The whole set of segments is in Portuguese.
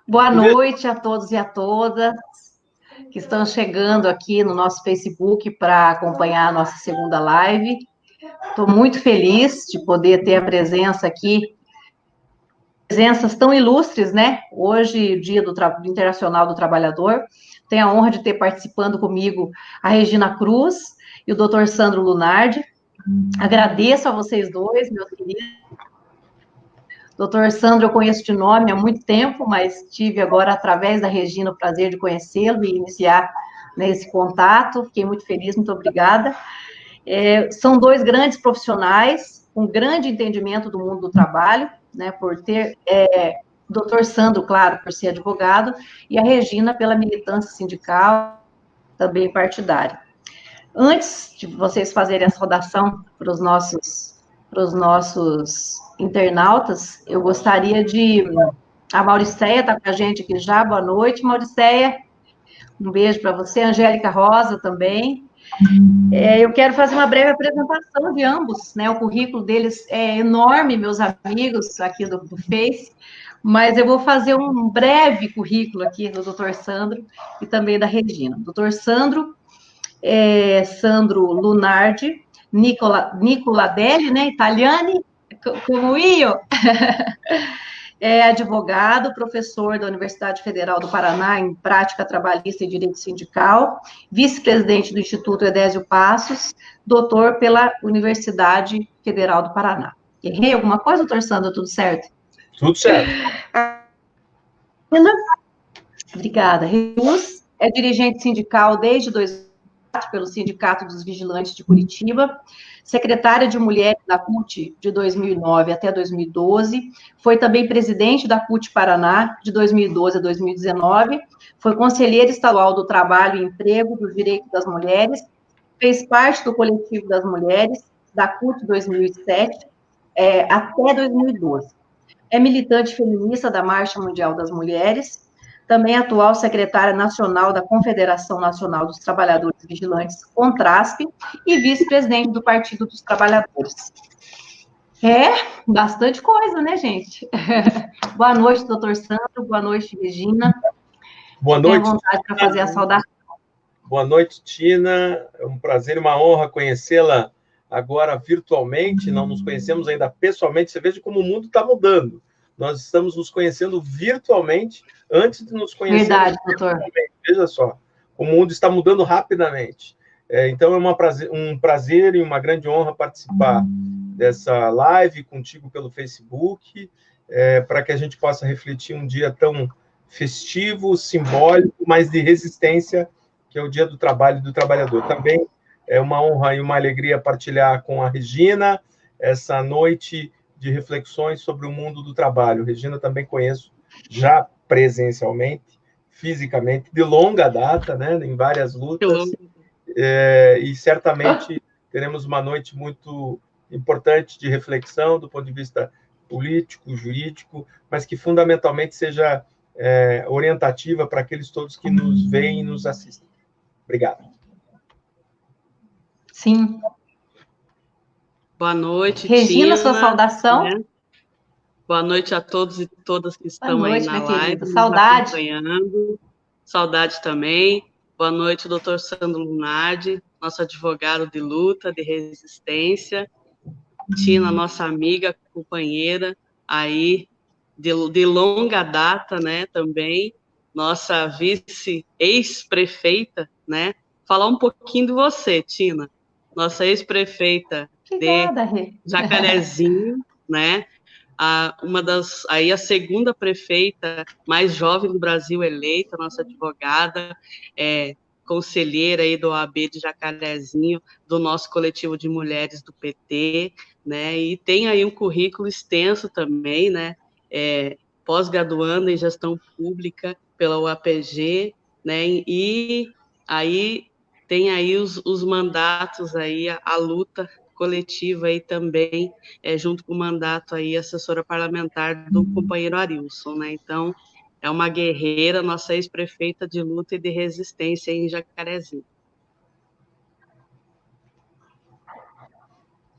Boa noite a todos e a todas que estão chegando aqui no nosso Facebook para acompanhar a nossa segunda live. Estou muito feliz de poder ter a presença aqui, presenças tão ilustres, né? Hoje, Dia do Internacional do Trabalhador, tenho a honra de ter participando comigo a Regina Cruz e o Dr. Sandro Lunardi. Agradeço a vocês dois, meus queridos. Doutor Sandro, eu conheço de nome há muito tempo, mas tive agora, através da Regina, o prazer de conhecê-lo e iniciar esse contato. Fiquei muito feliz, muito obrigada. São dois grandes profissionais, com grande entendimento do mundo do trabalho, né, por ter o doutor Sandro, claro, por ser advogado, e a Regina pela militância sindical, também partidária. Antes de vocês fazerem a saudação para os nossos internautas, eu gostaria de... A Mauricéia está com a gente aqui já, boa noite, Mauricéia. Um beijo para você, Angélica Rosa também. Eu quero fazer uma breve apresentação de ambos, né? O currículo deles é enorme, meus amigos aqui do Face, mas eu vou fazer um breve currículo aqui do Dr. Sandro e também da Regina. Dr. Sandro Lunardi, Nicoladelli, né? Italiani, como io. É advogado, professor da Universidade Federal do Paraná em Prática Trabalhista e Direito Sindical, vice-presidente do Instituto Edésio Passos, doutor pela Universidade Federal do Paraná. Errei alguma coisa, doutor Sandro? Tudo certo? Tudo certo. Obrigada. Rius é dirigente sindical desde 2004 pelo Sindicato dos Vigilantes de Curitiba, secretária de Mulheres da CUT de 2009 até 2012, foi também presidente da CUT Paraná de 2012 a 2019, foi conselheira estadual do Trabalho e Emprego dos Direitos das Mulheres, fez parte do Coletivo das Mulheres da CUT 2007 até 2012. É militante feminista da Marcha Mundial das Mulheres, também atual secretária nacional da Confederação Nacional dos Trabalhadores Vigilantes, CONTRASP, e vice-presidente do Partido dos Trabalhadores. Bastante coisa, né, gente? Boa noite, doutor Sandro, boa noite, Regina. Boa noite. Tenha vontade para fazer a saudação. Boa noite, Tina. É um prazer e uma honra conhecê-la agora virtualmente. Não nos conhecemos ainda pessoalmente. Você veja como o mundo está mudando. Nós estamos nos conhecendo virtualmente antes de nos conhecer. Verdade, doutor. Veja só, o mundo está mudando rapidamente. Então, é um prazer e uma grande honra participar dessa live contigo pelo Facebook, para que a gente possa refletir um dia tão festivo, simbólico, mas de resistência, que é o Dia do Trabalho e do Trabalhador. Também é uma honra e uma alegria partilhar com a Regina essa noite de reflexões sobre o mundo do trabalho. Regina também conheço já presencialmente, fisicamente, de longa data, né, em várias lutas, e certamente teremos uma noite muito importante de reflexão do ponto de vista político, jurídico, mas que fundamentalmente seja orientativa para aqueles todos que nos veem e nos assistem. Obrigado. Sim. Boa noite, Regina, Tina, sua saudação. Né? Boa noite a todos e todas que estão aí na live, saudade. Acompanhando. Saudade também. Boa noite, doutor Sandro Lunardi, nosso advogado de luta, de resistência. Tina, nossa amiga, companheira, aí de longa data, né, também. Nossa vice-ex-prefeita, né? Falar um pouquinho de você, Tina. Nossa ex-prefeita de Jacarezinho, né? A segunda prefeita mais jovem do Brasil eleita, nossa advogada, conselheira aí do OAB de Jacarezinho, do nosso coletivo de mulheres do PT, né? E tem aí um currículo extenso também, né? Pós-graduando em gestão pública pela UAPG, né? E aí tem aí os mandatos aí, a luta coletiva aí também, junto com o mandato aí, assessora parlamentar do companheiro Arilson, né? Então, é uma guerreira, nossa ex-prefeita de luta e de resistência em Jacarezinho.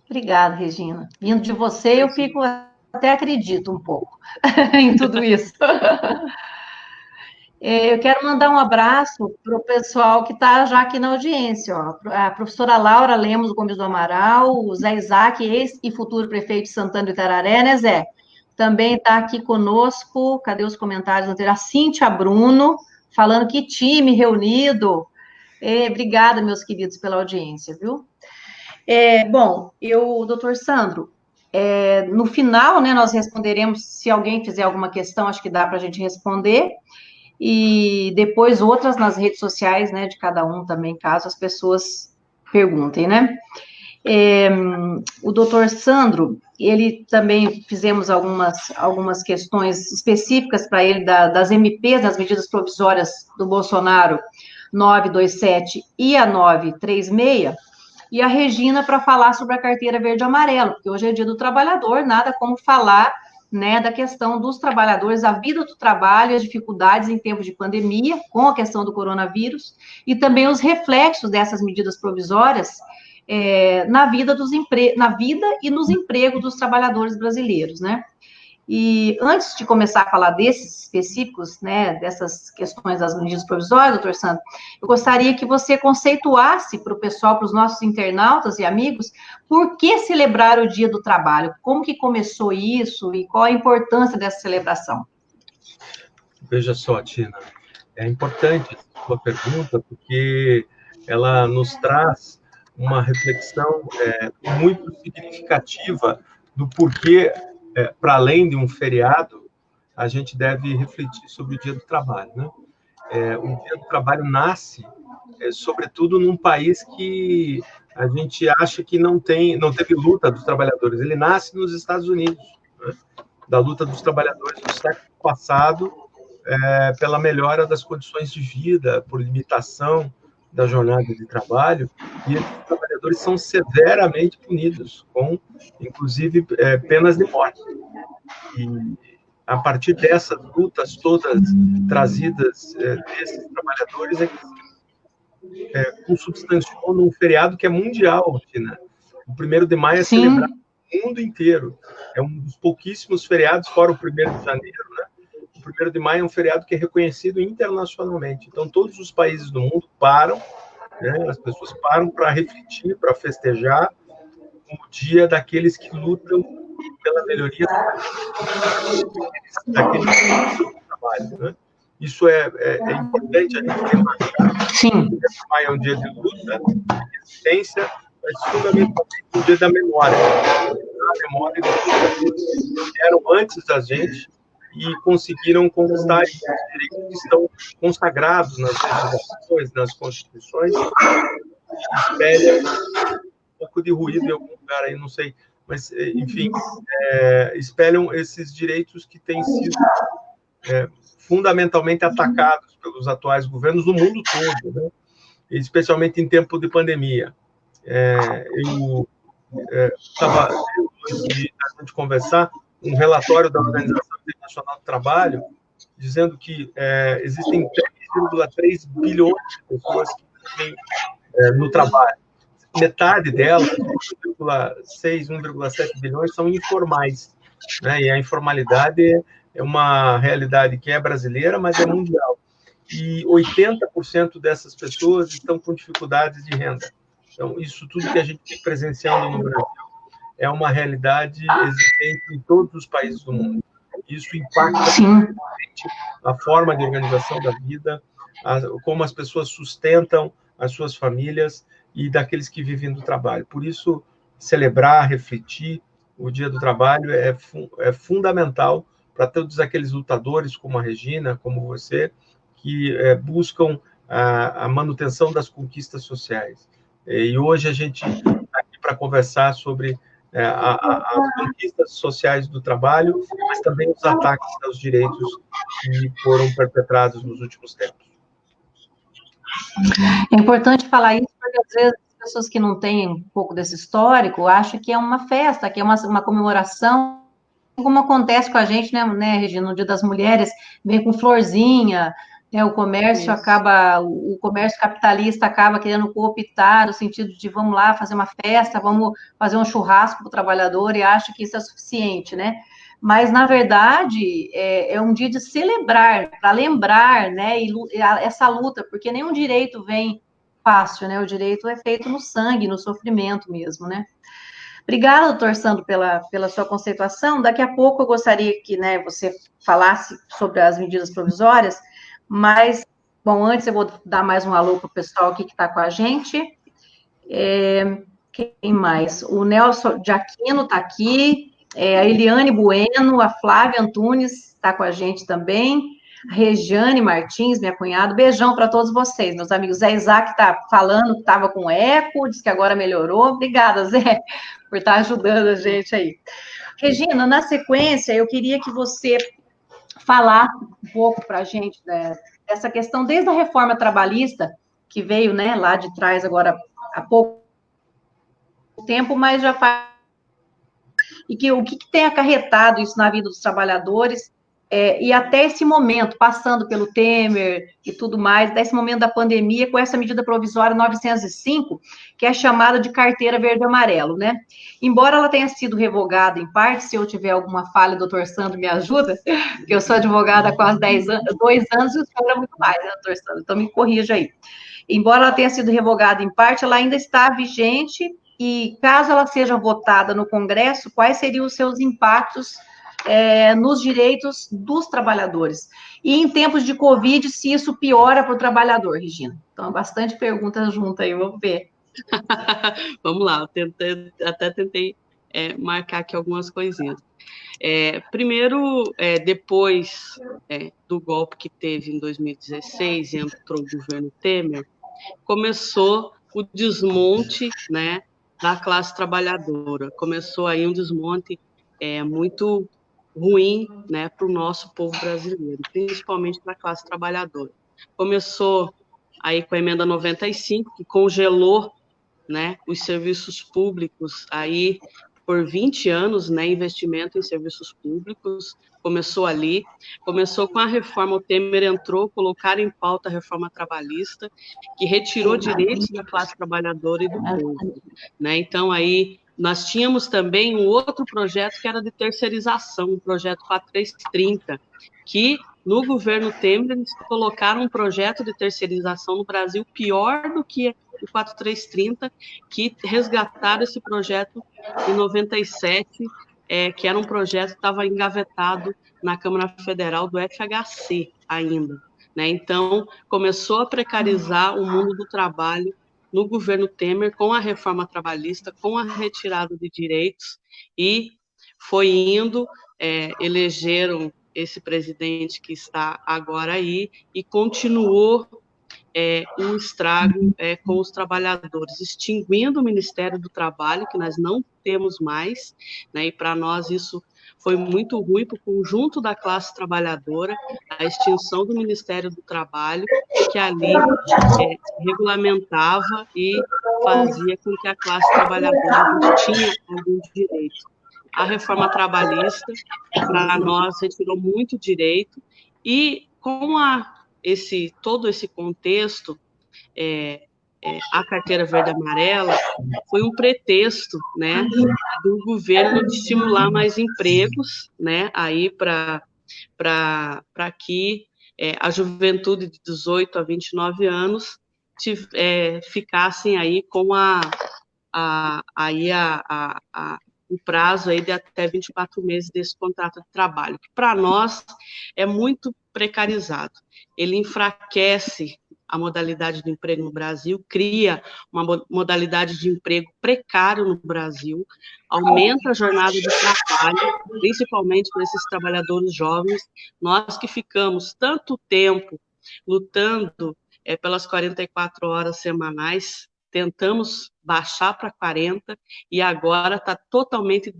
Obrigada, Regina. Vindo de você, eu fico até acredito um pouco em tudo isso. Eu quero mandar um abraço para o pessoal que está já aqui na audiência, ó. A professora Laura Lemos Gomes do Amaral, o Zé Isaac, ex e futuro prefeito de Santana do Itararé, né, Zé? Também está aqui conosco, cadê os comentários anteriores? A Cíntia Bruno, falando que time reunido. Obrigada, meus queridos, pela audiência, viu? Bom, doutor Sandro, no final, né, nós responderemos, se alguém fizer alguma questão, acho que dá para a gente responder, e depois outras nas redes sociais, né, de cada um também, caso as pessoas perguntem, né? O doutor Sandro, ele também fizemos algumas questões específicas para ele das MPs, das medidas provisórias do Bolsonaro, 927 e a 936, e a Regina para falar sobre a carteira verde e amarelo, porque hoje é dia do trabalhador, nada como falar, né, da questão dos trabalhadores, a vida do trabalho, as dificuldades em tempos de pandemia, com a questão do coronavírus, e também os reflexos dessas medidas provisórias na vida e nos empregos dos trabalhadores brasileiros, né? E antes de começar a falar desses específicos, né, dessas questões das medidas provisórias, doutor Sandro, eu gostaria que você conceituasse para o pessoal, para os nossos internautas e amigos, por que celebrar o Dia do Trabalho? Como que começou isso e qual a importância dessa celebração? Veja só, Tina, é importante a sua pergunta, porque ela nos traz uma reflexão muito significativa do porquê, para além de um feriado, a gente deve refletir sobre o Dia do Trabalho, né? O Dia do Trabalho nasce, sobretudo, num país que a gente acha que não teve luta dos trabalhadores. Ele nasce nos Estados Unidos, né? Da luta dos trabalhadores do século passado, pela melhora das condições de vida, por limitação da jornada de trabalho, e esses trabalhadores são severamente punidos, com, inclusive, penas de morte. E, a partir dessas lutas todas trazidas desses trabalhadores, é que se consubstanciou num feriado que é mundial, né? O 1º de maio é celebrado no mundo inteiro. É um dos pouquíssimos feriados, fora o 1º de janeiro, né? O 1º de maio é um feriado que é reconhecido internacionalmente. Então, todos os países do mundo param, né? As pessoas param para refletir, para festejar o dia daqueles que lutam pela melhoria daquele trabalho, né? Isso é importante a gente remarcar. Sim. O dia de maio é um dia de luta, de resistência, mas fundamentalmente um dia da memória. A memória dos que eram antes da gente e conseguiram conquistar esses direitos que estão consagrados nas legislações, nas constituições, e espelham um pouco de ruído em algum lugar aí, não sei, mas, enfim, espelham esses direitos que têm sido fundamentalmente atacados pelos atuais governos no mundo todo, né? Especialmente em tempo de pandemia. Eu estava, antes de a gente conversar, um relatório da Organização Internacional do Trabalho, dizendo que existem 3,3 bilhões de pessoas que vivem no trabalho. Metade delas, 1,6, 1,7 bilhões, são informais, né? E a informalidade é uma realidade que é brasileira, mas é mundial. E 80% dessas pessoas estão com dificuldades de renda. Então, isso tudo que a gente está presenciando no Brasil é uma realidade existente em todos os países do mundo. Isso impacta a forma de organização da vida, como as pessoas sustentam as suas famílias e daqueles que vivem do trabalho. Por isso, celebrar, refletir o Dia do Trabalho é fundamental para todos aqueles lutadores, como a Regina, como você, que buscam a manutenção das conquistas sociais. E hoje a gente está aqui para conversar sobre as conquistas sociais do trabalho, mas também os ataques aos direitos que foram perpetrados nos últimos tempos. É importante falar isso, porque às vezes as pessoas que não têm um pouco desse histórico acham que é uma festa, que é uma comemoração, como acontece com a gente, né, Regina, no Dia das Mulheres, vem com florzinha, né, o comércio capitalista acaba querendo cooptar no sentido de vamos lá fazer uma festa, vamos fazer um churrasco para o trabalhador e acha que isso é suficiente, né? mas, na verdade, é um dia de celebrar, para lembrar, né, essa luta, porque nenhum direito vem fácil, né, o direito é feito no sangue, no sofrimento mesmo, né. Obrigada, doutor Sandro, pela sua conceituação. Daqui a pouco eu gostaria que, né, você falasse sobre as medidas provisórias, mas, bom, antes eu vou dar mais um alô para o pessoal aqui que está com a gente. Quem mais? O Nelson de Aquino está aqui, a Eliane Bueno, a Flávia Antunes está com a gente também, a Regiane Martins, minha cunhada. Beijão para todos vocês, meus amigos. Zé Isaac está falando que estava com eco, disse que agora melhorou. Obrigada, Zé, por estar ajudando a gente aí. Regina, na sequência, eu queria que você falasse um pouco para a gente, né, dessa questão, desde a reforma trabalhista, que veio, né, lá de trás agora há pouco tempo, mas já faz. E que o que tem acarretado isso na vida dos trabalhadores, e até esse momento, passando pelo Temer e tudo mais, desse momento da pandemia, com essa medida provisória 905, que é chamada de carteira verde-amarelo, né? Embora ela tenha sido revogada em parte, se eu tiver alguma falha, doutor Sandro me ajuda, porque eu sou advogada há quase 2 anos, e o senhor é muito mais, né, doutor Sandro? Então me corrija aí. Embora ela tenha sido revogada em parte, ela ainda está vigente. E caso ela seja votada no Congresso, quais seriam os seus impactos nos direitos dos trabalhadores? E em tempos de Covid, se isso piora para o trabalhador, Regina? Então, bastante perguntas juntas aí, vamos ver. Vamos lá, eu tentei marcar aqui algumas coisinhas. Primeiro, depois do golpe que teve em 2016, e entrou o governo Temer, começou o desmonte, né, da classe trabalhadora. Começou aí um desmonte muito ruim, né, para o nosso povo brasileiro, principalmente para a classe trabalhadora. Começou aí com a emenda 95, que congelou, né, os serviços públicos aí por 20 anos, né, investimento em serviços públicos, começou ali, começou com a reforma, o Temer entrou, colocaram em pauta a reforma trabalhista, que retirou direitos da classe trabalhadora e do povo, né, então aí nós tínhamos também um outro projeto que era de terceirização, o projeto 4330, que no governo Temer eles colocaram um projeto de terceirização no Brasil pior do que o 4330, que resgataram esse projeto em 97, que era um projeto que estava engavetado na Câmara Federal do FHC ainda, né? Então, começou a precarizar o mundo do trabalho no governo Temer com a reforma trabalhista, com a retirada de direitos, e foi indo, elegeram esse presidente que está agora aí, e continuou um estrago com os trabalhadores, extinguindo o Ministério do Trabalho, que nós não temos mais, né, e para nós isso foi muito ruim para o conjunto da classe trabalhadora, a extinção do Ministério do Trabalho, que ali regulamentava e fazia com que a classe trabalhadora tinha algum direito. A reforma trabalhista, para nós, retirou muito direito, e com todo esse contexto, a carteira verde-amarela foi um pretexto, né, do governo de estimular mais empregos, né, aí para que a juventude de 18 a 29 anos ficassem aí com o prazo aí de até 24 meses desse contrato de trabalho, que para nós é muito precarizado. Ele enfraquece a modalidade de emprego no Brasil, cria uma modalidade de emprego precário no Brasil, aumenta a jornada de trabalho, principalmente para esses trabalhadores jovens, nós que ficamos tanto tempo lutando pelas 44 horas semanais, tentamos baixar para 40, e agora está totalmente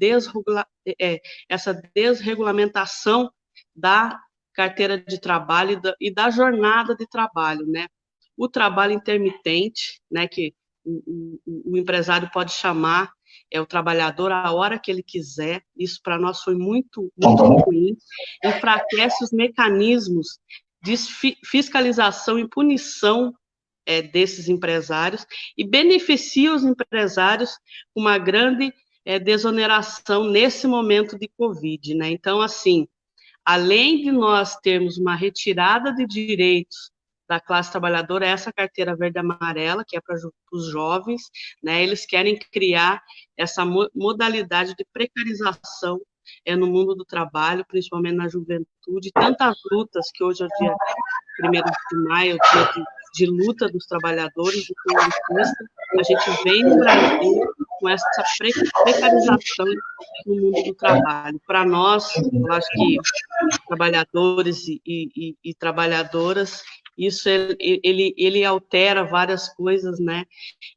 essa desregulamentação da carteira de trabalho e da jornada de trabalho, né? O trabalho intermitente, né, que o empresário pode chamar o trabalhador a hora que ele quiser, isso para nós foi muito, muito ruim, enfraquece os mecanismos de fiscalização e punição desses empresários, e beneficia os empresários com uma grande desoneração nesse momento de Covid, né? Então, assim, além de nós termos uma retirada de direitos da classe trabalhadora, essa carteira verde e amarela, que é para os jovens, né? Eles querem criar essa modalidade de precarização no mundo do trabalho, principalmente na juventude, tantas lutas que hoje é o dia 1º de maio, o dia de luta dos trabalhadores, do comunista, a gente vem no Brasil com essa precarização no mundo do trabalho. Para nós, eu acho que trabalhadores e trabalhadoras, isso ele altera várias coisas, né?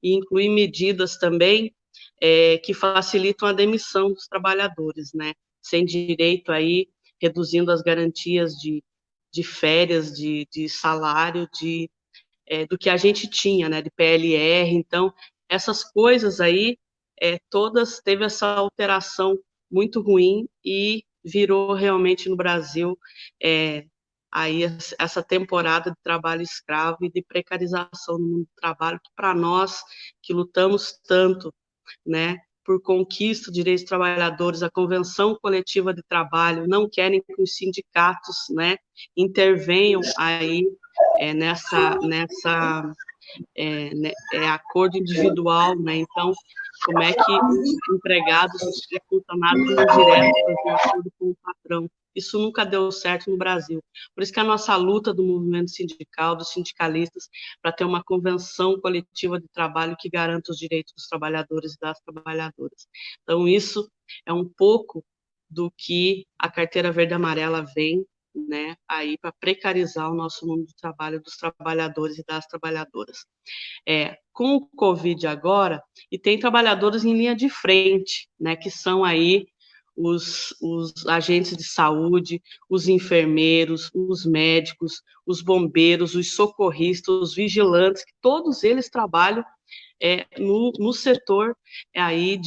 E inclui medidas também que facilitam a demissão dos trabalhadores, né? Sem direito aí, reduzindo as garantias de férias, de salário, do que a gente tinha, né? De PLR. Então, essas coisas aí, todas teve essa alteração muito ruim e virou realmente no Brasil aí essa temporada de trabalho escravo e de precarização no mundo do trabalho, que para nós, que lutamos tanto, né, por conquista de direitos dos trabalhadores, a Convenção Coletiva de Trabalho, não querem que os sindicatos, né, intervenham aí nessa acordo individual, né? Então, como é que os empregados e funcionários vão direto fazer acordo com o patrão? Isso nunca deu certo no Brasil. Por isso que a nossa luta do movimento sindical, dos sindicalistas, para ter uma convenção coletiva de trabalho que garanta os direitos dos trabalhadores e das trabalhadoras. Então, isso é um pouco do que a carteira verde e amarela vem, né, aí para precarizar o nosso mundo do trabalho dos trabalhadores e das trabalhadoras. Com o Covid agora, e tem trabalhadores em linha de frente, né, que são aí os agentes de saúde, os enfermeiros, os médicos, os bombeiros, os socorristas, os vigilantes, que todos eles trabalham no setor aí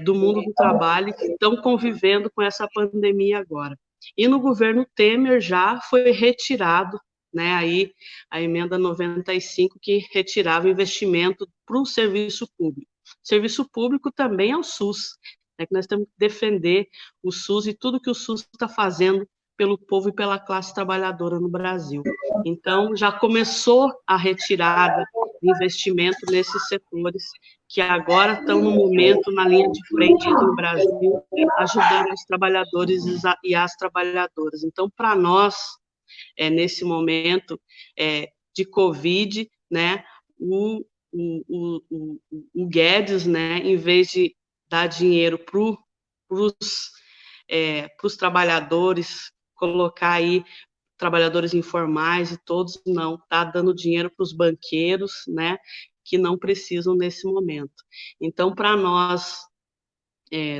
do mundo do trabalho, que estão convivendo com essa pandemia agora. E no governo Temer já foi retirado, né, aí a emenda 95, que retirava investimento para o serviço público. Serviço público também é o SUS, né, que nós temos que defender o SUS e tudo que o SUS está fazendo pelo povo e pela classe trabalhadora no Brasil. Então, já começou a retirada de investimento nesses setores que agora estão no momento na linha de frente aqui no Brasil, ajudando os trabalhadores e as trabalhadoras. Então, para nós, nesse momento de Covid, né, o Guedes, né, em vez de dar dinheiro para os trabalhadores, colocar aí trabalhadores informais e todos, não, está dando dinheiro para os banqueiros, né, que não precisam nesse momento. Então, para nós,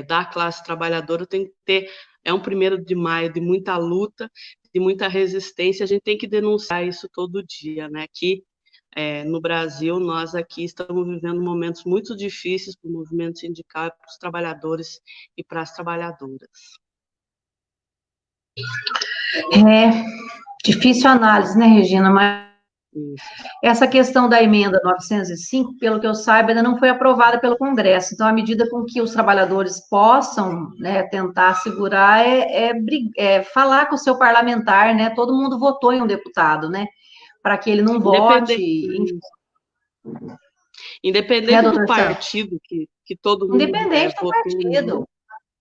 da classe trabalhadora, tem que ter, um 1º de maio de muita luta, de muita resistência, a gente tem que denunciar isso todo dia, né, que no Brasil, nós aqui estamos vivendo momentos muito difíceis para o movimento sindical, para os trabalhadores e para as trabalhadoras. Difícil análise, né, Regina? Mas essa questão da emenda 905, pelo que eu saiba, ainda não foi aprovada pelo Congresso. Então, à medida com que os trabalhadores possam, né, tentar segurar, falar com o seu parlamentar, né? Todo mundo votou em um deputado, né? Para que ele não vote. Independente do partido que todo mundo independente do partido.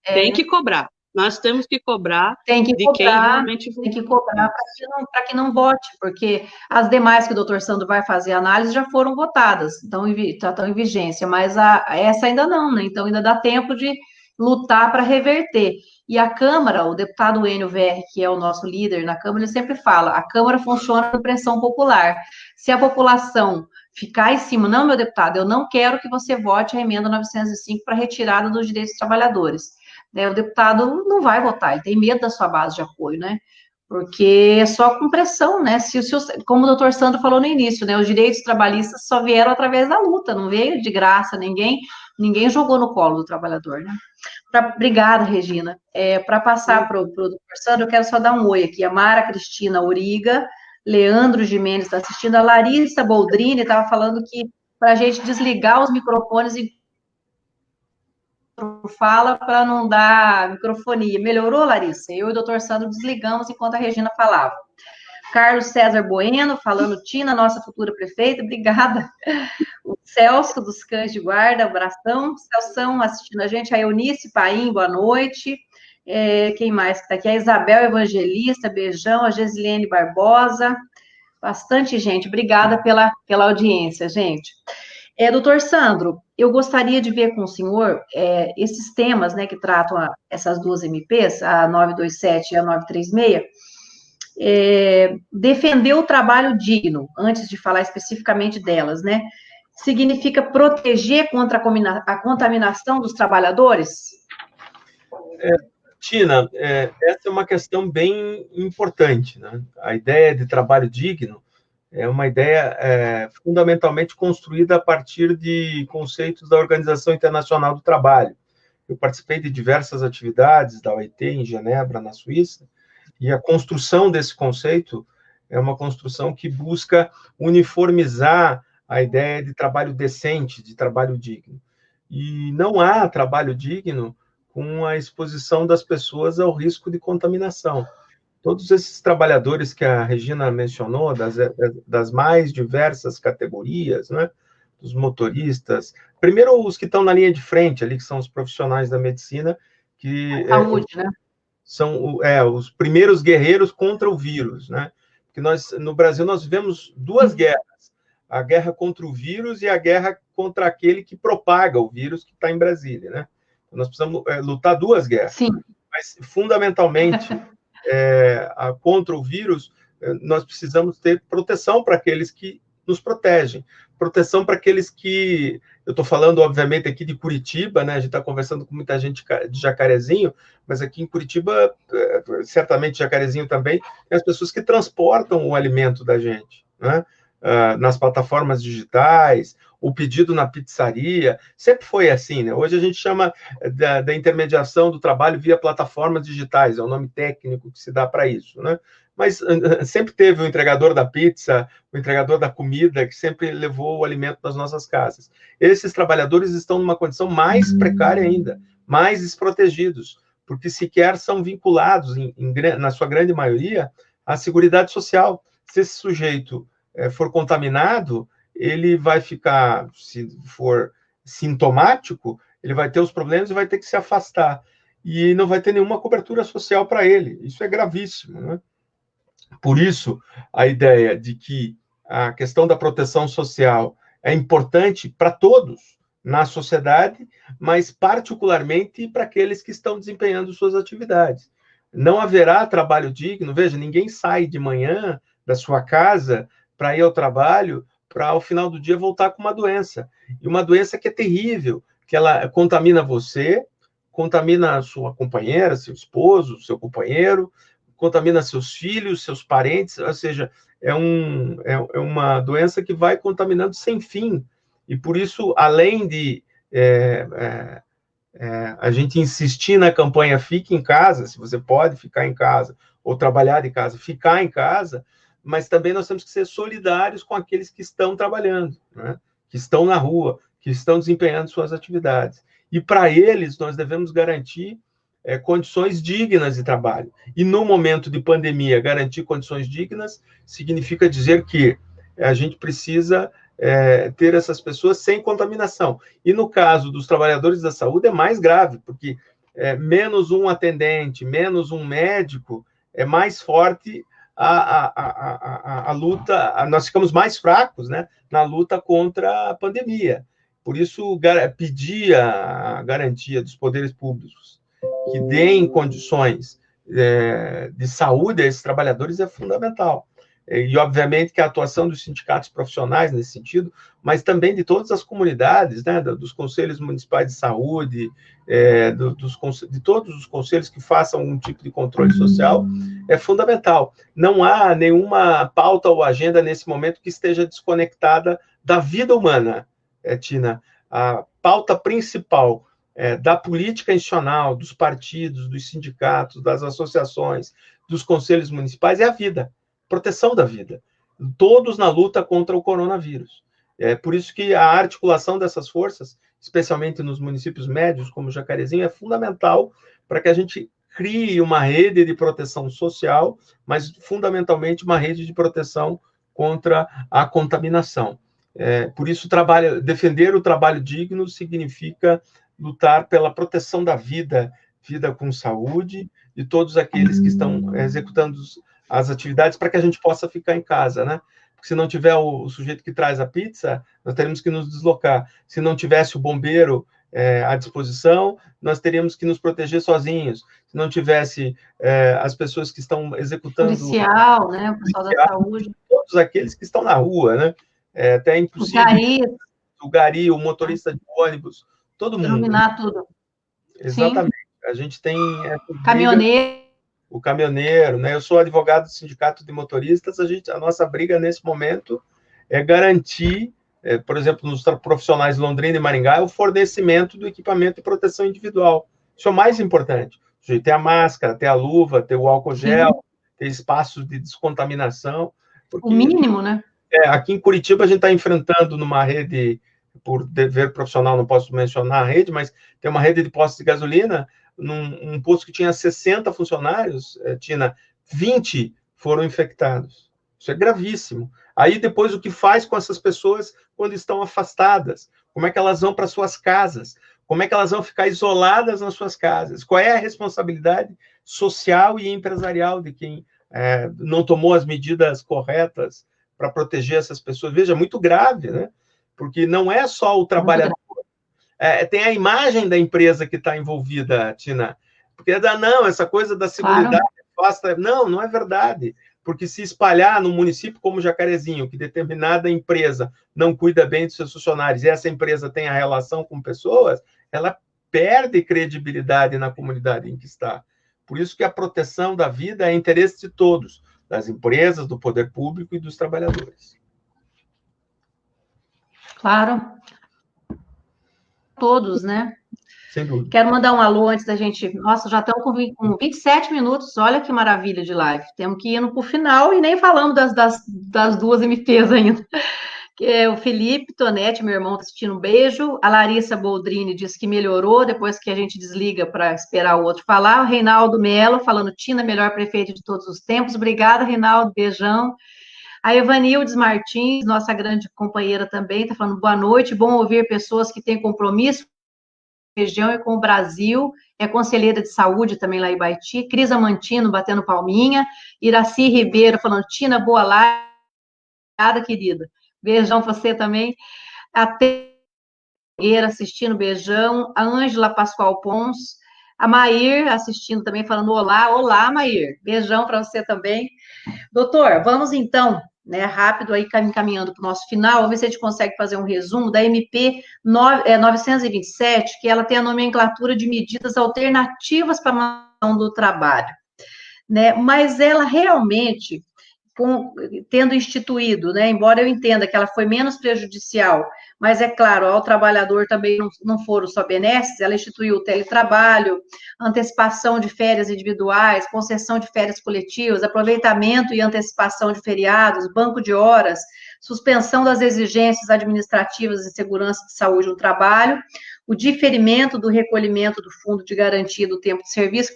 Tem que cobrar. Nós temos que cobrar quem realmente votou. Tem que cobrar para que não vote, porque as demais que o doutor Sandro vai fazer análise já foram votadas, então estão em vigência, mas essa ainda não, né? Então ainda dá tempo de lutar para reverter. E a Câmara, o deputado Enio VR, que é o nosso líder na Câmara, ele sempre fala, a Câmara funciona com pressão popular. Se a população ficar em cima, não, meu deputado, eu não quero que você vote a emenda 905 para retirada dos direitos dos trabalhadores. O deputado não vai votar, ele tem medo da sua base de apoio, né? Porque é só com pressão, né? Como o doutor Sandro falou no início, né? Os direitos trabalhistas só vieram através da luta, não veio de graça, ninguém jogou no colo do trabalhador, né? Obrigada, Regina. Para passar para o doutor Sandro, eu quero só dar um oi aqui. A Mara Cristina Uriga, Leandro Gimenez está assistindo, a Larissa Boldrini estava falando que para a gente desligar os microfones e fala para não dar microfonia. Melhorou, Larissa? Eu e o doutor Sandro desligamos enquanto a Regina falava. Carlos César Bueno, falando, Tina, nossa futura prefeita, obrigada. O Celso, dos Cães de Guarda, abração. Celção assistindo a gente, a Eunice Paim, boa noite. Quem mais que está aqui? A Isabel Evangelista, beijão. A Gesilene Barbosa, bastante gente. Obrigada pela audiência, gente. Doutor Sandro, eu gostaria de ver com o senhor esses temas, né, que tratam essas duas MPs, a 927 e a 936, defender o trabalho digno, antes de falar especificamente delas, né? Significa proteger contra a contaminação dos trabalhadores? Tina, essa é uma questão bem importante, né? A ideia de trabalho digno é uma ideia fundamentalmente construída a partir de conceitos da Organização Internacional do Trabalho. Eu participei de diversas atividades da OIT em Genebra, na Suíça, e a construção desse conceito é uma construção que busca uniformizar a ideia de trabalho decente, de trabalho digno. E não há trabalho digno com a exposição das pessoas ao risco de contaminação. Todos esses trabalhadores que a Regina mencionou, das mais diversas categorias, né? Dos motoristas, primeiro os que estão na linha de frente ali, que são os profissionais da medicina, que saúde, né? São os primeiros guerreiros contra o vírus, né? Porque no Brasil, nós vivemos duas guerras, a guerra contra o vírus e a guerra contra aquele que propaga o vírus, que está em Brasília, né? Nós precisamos lutar duas guerras. Sim. Mas, fundamentalmente, contra o vírus, nós precisamos ter proteção para aqueles que nos protegem, proteção para aqueles que... Eu estou falando, obviamente, aqui de Curitiba, né? A gente está conversando com muita gente de Jacarezinho, mas aqui em Curitiba, certamente Jacarezinho também, tem as pessoas que transportam o alimento da gente, né? Nas plataformas digitais, o pedido na pizzaria, sempre foi assim, né? Hoje a gente chama da intermediação do trabalho via plataformas digitais, é o nome técnico que se dá para isso, né? Mas sempre teve o entregador da pizza, o entregador da comida, que sempre levou o alimento das nossas casas. Esses trabalhadores estão numa condição mais precária ainda, mais desprotegidos, porque sequer são vinculados, na sua grande maioria, à Seguridade Social. Se esse sujeito for contaminado, ele vai ficar, se for sintomático, ele vai ter os problemas e vai ter que se afastar. E não vai ter nenhuma cobertura social para ele. Isso é gravíssimo, né? Por isso, a ideia de que a questão da proteção social é importante para todos na sociedade, mas particularmente para aqueles que estão desempenhando suas atividades. Não haverá trabalho digno. Veja, ninguém sai de manhã da sua casa para ir ao trabalho, para ao final do dia voltar com uma doença. E uma doença que é terrível, que ela contamina você, contamina a sua companheira, seu esposo, seu companheiro, contamina seus filhos, seus parentes, ou seja, é uma doença que vai contaminando sem fim. E por isso, além de a gente insistir na campanha Fique em Casa, se você pode ficar em casa, ou trabalhar de casa, ficar em casa, mas também nós temos que ser solidários com aqueles que estão trabalhando, né? Que estão na rua, que estão desempenhando suas atividades. E para eles, nós devemos garantir condições dignas de trabalho. E no momento de pandemia, garantir condições dignas significa dizer que a gente precisa ter essas pessoas sem contaminação. E no caso dos trabalhadores da saúde é mais grave, porque menos um atendente, menos um médico, é mais forte a luta, nós ficamos mais fracos, né, na luta contra a pandemia. Por isso, pedir a garantia dos poderes públicos que deem condições de saúde a esses trabalhadores é fundamental. E, obviamente, que a atuação dos sindicatos profissionais nesse sentido, mas também de todas as comunidades, né, dos conselhos municipais de saúde, de todos os conselhos que façam algum tipo de controle social, é fundamental. Não há nenhuma pauta ou agenda nesse momento que esteja desconectada da vida humana, Tina. A pauta principal da política institucional, dos partidos, dos sindicatos, das associações, dos conselhos municipais é a vida. Proteção da vida, todos na luta contra o coronavírus. É por isso que a articulação dessas forças especialmente nos municípios médios, como Jacarezinho, é fundamental para que a gente crie uma rede de proteção social, mas fundamentalmente uma rede de proteção contra a contaminação. Por isso, defender o trabalho digno significa lutar pela proteção da vida com saúde, de todos aqueles que estão executando as atividades para que a gente possa ficar em casa, né? Porque se não tiver o sujeito que traz a pizza, nós teremos que nos deslocar. Se não tivesse o bombeiro à disposição, nós teríamos que nos proteger sozinhos. Se não tivesse as pessoas que estão executando... Policial, né? O pessoal da saúde. Todos aqueles que estão na rua, né? Até impossível. O gari, o motorista de ônibus, todo mundo. Dominar tudo. Exatamente. Sim. A gente tem... Caminhoneiro. O caminhoneiro, né? Eu sou advogado do Sindicato de Motoristas, a nossa briga nesse momento é garantir, por exemplo, nos profissionais de Londrina e Maringá, o fornecimento do equipamento de proteção individual. Isso é o mais importante. Ter a máscara, ter a luva, ter o álcool gel, sim, ter espaços de descontaminação. Porque, o mínimo, né? Aqui em Curitiba, a gente está enfrentando numa rede, por dever profissional, não posso mencionar a rede, mas tem uma rede de postos de gasolina, num posto que tinha 60 funcionários, Tina, 20 foram infectados. Isso é gravíssimo. Aí, depois, o que faz com essas pessoas quando estão afastadas? Como é que elas vão para suas casas? Como é que elas vão ficar isoladas nas suas casas? Qual é a responsabilidade social e empresarial de quem não tomou as medidas corretas para proteger essas pessoas? Veja, é muito grave, né? Porque não é só o trabalhador. Tem a imagem da empresa que está envolvida, Tina. Porque não, essa coisa da seguridade... Claro. Não é verdade. Porque se espalhar num município como Jacarezinho, que determinada empresa não cuida bem dos seus funcionários, e essa empresa tem a relação com pessoas, ela perde credibilidade na comunidade em que está. Por isso que a proteção da vida é interesse de todos, das empresas, do poder público e dos trabalhadores. Claro. Todos, né? Sem dúvida. Quero mandar um alô antes da gente... Nossa, já estamos com 27 minutos, olha que maravilha de live. Temos que ir para o final e nem falamos das duas MPs ainda. Que é o Felipe Tonetti, meu irmão, está assistindo, um beijo. A Larissa Boldrini disse que melhorou depois que a gente desliga para esperar o outro falar. O Reinaldo Melo falando, Tina, melhor prefeito de todos os tempos. Obrigada, Reinaldo, beijão. A Evanildes Martins, nossa grande companheira também, está falando boa noite, bom ouvir pessoas que têm compromisso com a região e com o Brasil, é conselheira de saúde também lá em Baiti, Crisa Mantino batendo palminha, Iraci Ribeiro falando, Tina, boa live, querida, beijão para você também, a Teira assistindo, beijão, a Ângela Pascoal Pons, a Mair assistindo também, falando olá, Mair, beijão para você também. Doutor, vamos então, né, rápido aí, caminhando para o nosso final, vamos ver se a gente consegue fazer um resumo da MP 927, que ela tem a nomenclatura de medidas alternativas para a manutenção do trabalho, né, mas ela realmente, tendo instituído, né, embora eu entenda que ela foi menos prejudicial, mas é claro, ao trabalhador também não foram só benesses, ela instituiu o teletrabalho, antecipação de férias individuais, concessão de férias coletivas, aproveitamento e antecipação de feriados, banco de horas, suspensão das exigências administrativas de segurança de saúde no trabalho, o diferimento do recolhimento do fundo de garantia do tempo de serviço,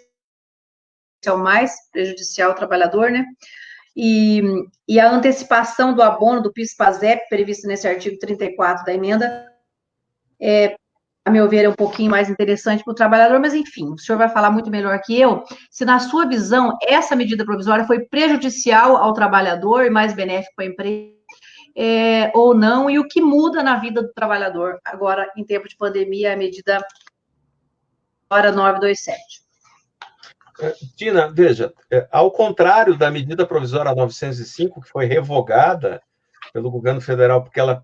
que é o mais prejudicial ao trabalhador, né? E a antecipação do abono do PIS/PASEP, previsto nesse artigo 34 da emenda, a meu ver, é um pouquinho mais interessante para o trabalhador, mas, enfim, o senhor vai falar muito melhor que eu, se, na sua visão, essa medida provisória foi prejudicial ao trabalhador e mais benéfico para a empresa, ou não, e o que muda na vida do trabalhador, agora, em tempo de pandemia, a medida 927. Tina, veja, ao contrário da medida provisória 905, que foi revogada pelo governo federal porque ela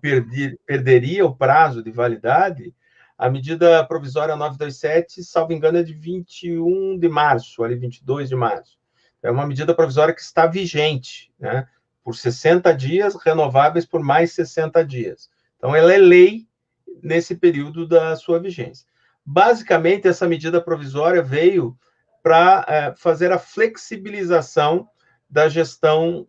perderia o prazo de validade, a medida provisória 927, salvo engano, é de 21 de março, ali 22 de março. É uma medida provisória que está vigente, né, por 60 dias, renováveis por mais 60 dias. Então, ela é lei nesse período da sua vigência. Basicamente, essa medida provisória veio para fazer a flexibilização da gestão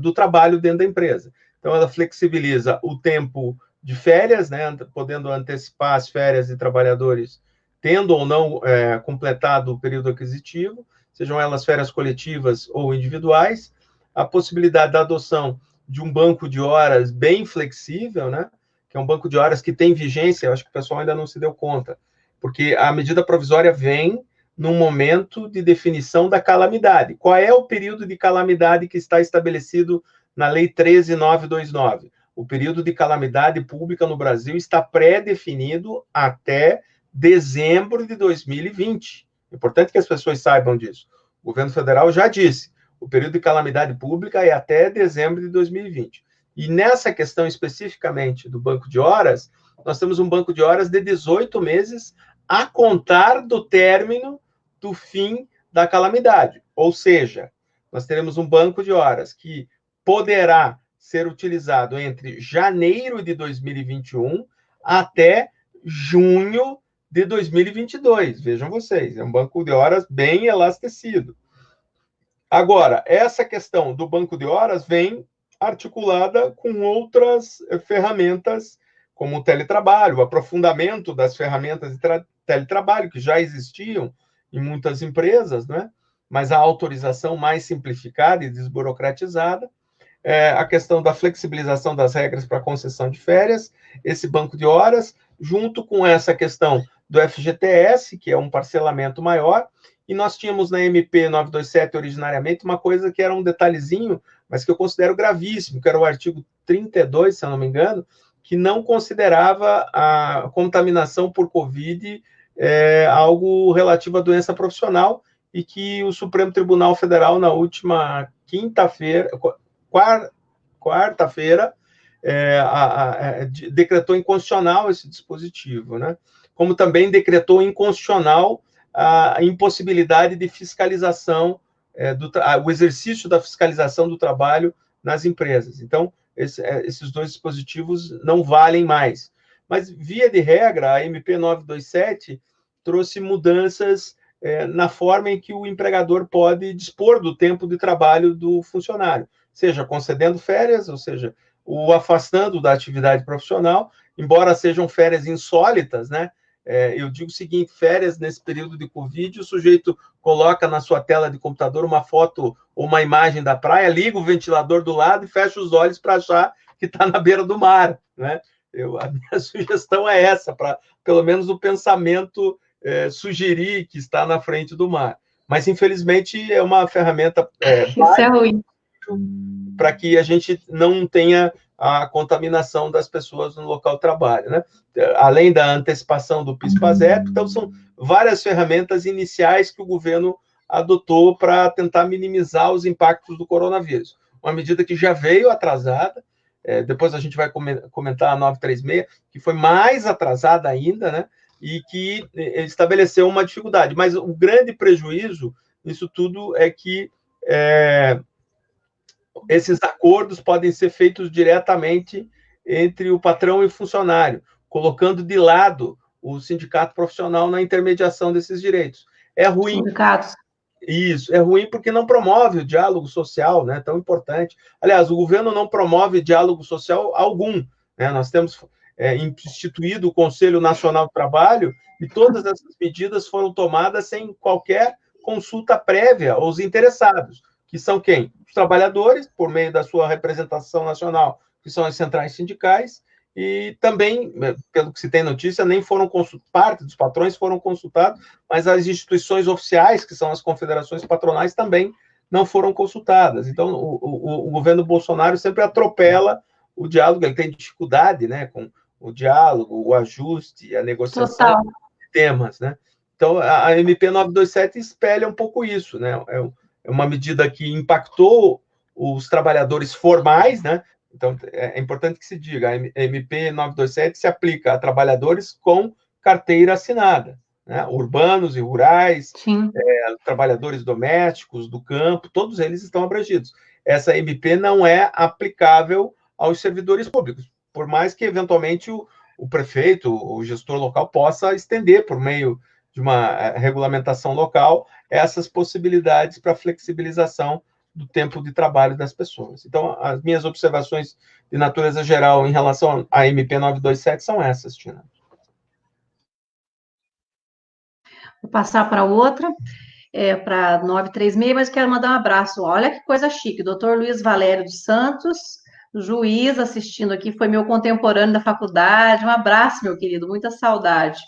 do trabalho dentro da empresa. Então, ela flexibiliza o tempo de férias, né, podendo antecipar as férias de trabalhadores, tendo ou não completado o período aquisitivo, sejam elas férias coletivas ou individuais, a possibilidade da adoção de um banco de horas bem flexível, né, que é um banco de horas que tem vigência, eu acho que o pessoal ainda não se deu conta, porque a medida provisória vem num momento de definição da calamidade. Qual é o período de calamidade que está estabelecido na Lei 13.929? O período de calamidade pública no Brasil está pré-definido até dezembro de 2020. É importante que as pessoas saibam disso. O governo federal já disse, o período de calamidade pública é até dezembro de 2020. E nessa questão especificamente do banco de horas, nós temos um banco de horas de 18 meses a contar do término do fim da calamidade. Ou seja, nós teremos um banco de horas que poderá ser utilizado entre janeiro de 2021 até junho de 2022. Vejam vocês, é um banco de horas bem elastecido. Agora, essa questão do banco de horas vem articulada com outras ferramentas, como o teletrabalho, o aprofundamento das ferramentas de teletrabalho, que já existiam em muitas empresas, né? Mas a autorização mais simplificada e desburocratizada, a questão da flexibilização das regras para concessão de férias, esse banco de horas, junto com essa questão do FGTS, que é um parcelamento maior, e nós tínhamos na MP 927 originariamente uma coisa que era um detalhezinho, mas que eu considero gravíssimo, que era o artigo 32, se eu não me engano, que não considerava a contaminação por Covid algo relativo à doença profissional, e que o Supremo Tribunal Federal, na última quarta-feira, decretou inconstitucional esse dispositivo, né? Como também decretou inconstitucional a impossibilidade de fiscalização, o exercício da fiscalização do trabalho nas empresas. Então, esses dois dispositivos não valem mais. Mas, via de regra, a MP 927 trouxe mudanças na forma em que o empregador pode dispor do tempo de trabalho do funcionário, seja concedendo férias, ou seja, o afastando da atividade profissional, embora sejam férias insólitas, né? Eu digo o seguinte, férias nesse período de Covid, o sujeito coloca na sua tela de computador uma foto ou uma imagem da praia, liga o ventilador do lado e fecha os olhos para achar que está na beira do mar, né? A minha sugestão é essa, para pelo menos o pensamento sugerir que está na frente do mar. Mas, infelizmente, é uma ferramenta isso é ruim, para que a gente não tenha a contaminação das pessoas no local de trabalho, né? Além da antecipação do PIS/PASEP, então são várias ferramentas iniciais que o governo adotou para tentar minimizar os impactos do coronavírus. Uma medida que já veio atrasada, depois a gente vai comentar a 936, que foi mais atrasada ainda, né? E que estabeleceu uma dificuldade. Mas o grande prejuízo nisso tudo é que esses acordos podem ser feitos diretamente entre o patrão e o funcionário, colocando de lado o sindicato profissional na intermediação desses direitos. É ruim. Sindicatos. Isso, é ruim porque não promove o diálogo social, né, tão importante. Aliás, o governo não promove diálogo social algum, né? Nós temos instituído o Conselho Nacional do Trabalho e todas essas medidas foram tomadas sem qualquer consulta prévia aos interessados, que são quem? Os trabalhadores, por meio da sua representação nacional, que são as centrais sindicais, e também, pelo que se tem notícia, nem foram consultados, parte dos patrões foram consultados, mas as instituições oficiais, que são as confederações patronais, também não foram consultadas. Então, o governo Bolsonaro sempre atropela o diálogo, ele tem dificuldade, né, com o diálogo, o ajuste, a negociação de temas, né? Então, a MP 927 espelha um pouco isso, né? É uma medida que impactou os trabalhadores formais, né? Então, é importante que se diga, a MP 927 se aplica a trabalhadores com carteira assinada, né? Urbanos e rurais, trabalhadores domésticos, do campo, todos eles estão abrangidos. Essa MP não é aplicável aos servidores públicos, por mais que, eventualmente, o prefeito, o gestor local, possa estender, por meio de uma regulamentação local, essas possibilidades para flexibilização do tempo de trabalho das pessoas. Então, as minhas observações de natureza geral em relação à MP 927 são essas, Tina. Vou passar para outra, para 936, mas quero mandar um abraço. Olha que coisa chique, doutor Luiz Valério dos Santos, juiz, assistindo aqui, foi meu contemporâneo da faculdade. Um abraço, meu querido, muita saudade.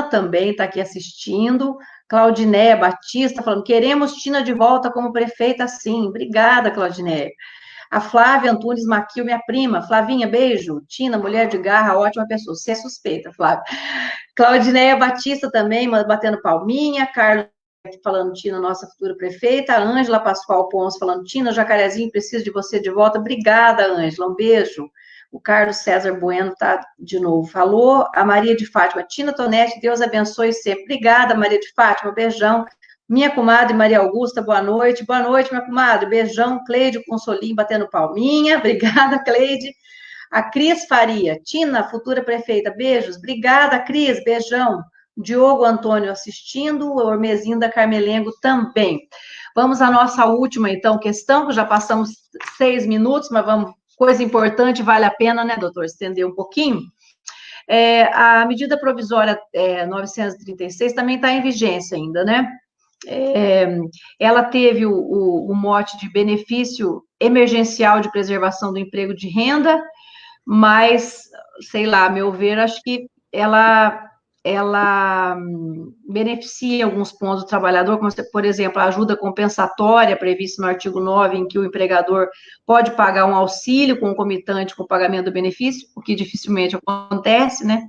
Também está aqui assistindo. Claudinéia Batista falando, queremos Tina de volta como prefeita, sim. Obrigada, Claudinéia. A Flávia Antunes Maquil, minha prima. Flavinha, beijo. Tina, mulher de garra, ótima pessoa. Você é suspeita, Flávia. Claudinéia Batista também, batendo palminha. Carlos falando, Tina, nossa futura prefeita. Ângela Pascoal Pons falando, Tina, Jacarezinho, preciso de você de volta. Obrigada, Ângela. Um beijo. O Carlos César Bueno tá de novo. Falou a Maria de Fátima. Tina Tonetti, Deus abençoe sempre. Obrigada, Maria de Fátima. Beijão. Minha comadre Maria Augusta, boa noite. Boa noite, minha comadre. Beijão. Cleide Consolim batendo palminha. Obrigada, Cleide. A Cris Faria. Tina, futura prefeita. Beijos. Obrigada, Cris. Beijão. Diogo Antônio assistindo. O Ormezinda Carmelengo também. Vamos à nossa última, então, questão, que já passamos 6 minutos, mas vamos... Coisa importante, vale a pena, né, doutor, estender um pouquinho. A medida provisória 936 também está em vigência ainda, né? Ela teve o mote de benefício emergencial de preservação do emprego de renda, mas, sei lá, a meu ver, acho que ela beneficia alguns pontos do trabalhador, como, por exemplo, a ajuda compensatória prevista no artigo 9, em que o empregador pode pagar um auxílio concomitante com o pagamento do benefício, o que dificilmente acontece, né?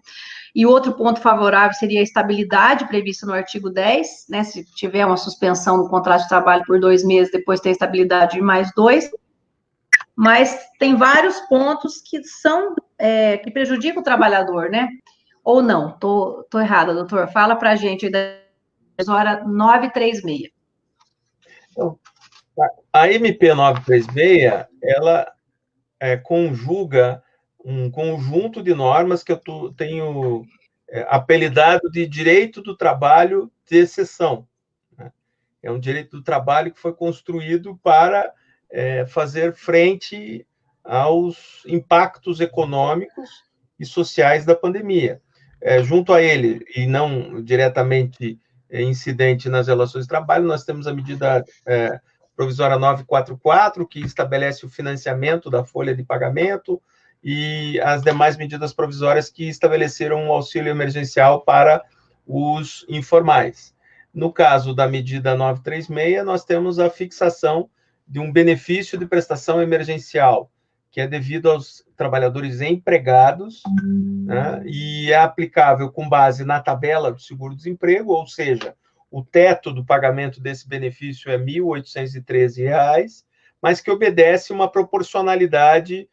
E outro ponto favorável seria a estabilidade prevista no artigo 10, né? Se tiver uma suspensão no contrato de trabalho por 2 meses, depois tem estabilidade de mais 2. Mas tem vários pontos que são, que prejudicam o trabalhador, né? Ou não? Tô errada, doutor. Fala para a gente aí da hora 936. Então, a MP 936, ela conjuga um conjunto de normas que eu tenho apelidado de direito do trabalho de exceção. Né? É um direito do trabalho que foi construído para fazer frente aos impactos econômicos e sociais da pandemia. Junto a ele, e não diretamente incidente nas relações de trabalho, nós temos a medida provisória 944, que estabelece o financiamento da folha de pagamento, e as demais medidas provisórias que estabeleceram um auxílio emergencial para os informais. No caso da medida 936, nós temos a fixação de um benefício de prestação emergencial, que é devido aos trabalhadores empregados, né, e é aplicável com base na tabela do seguro-desemprego, ou seja, o teto do pagamento desse benefício é R$ 1.813, mas que obedece uma proporcionalidade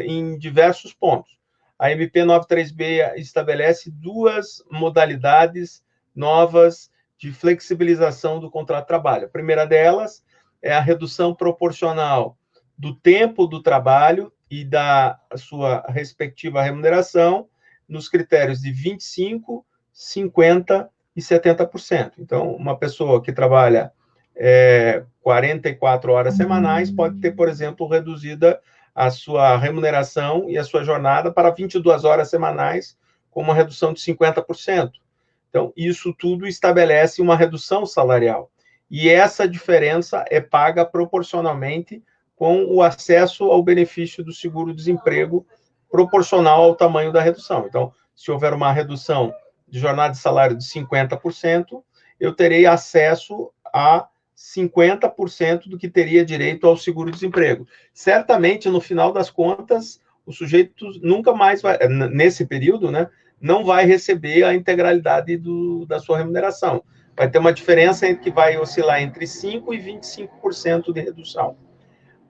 em diversos pontos. A MP 936 estabelece 2 modalidades novas de flexibilização do contrato de trabalho. A primeira delas é a redução proporcional do tempo do trabalho e da sua respectiva remuneração nos critérios de 25%, 50% e 70%. Então, uma pessoa que trabalha 44 horas semanais pode ter, por exemplo, reduzida a sua remuneração e a sua jornada para 22 horas semanais, com uma redução de 50%. Então, isso tudo estabelece uma redução salarial. E essa diferença é paga proporcionalmente com o acesso ao benefício do seguro-desemprego proporcional ao tamanho da redução. Então, se houver uma redução de jornada de salário de 50%, eu terei acesso a 50% do que teria direito ao seguro-desemprego. Certamente, no final das contas, o sujeito nunca mais vai, nesse período, né, não vai receber a integralidade da sua remuneração. Vai ter uma diferença que vai oscilar entre 5% e 25% de redução.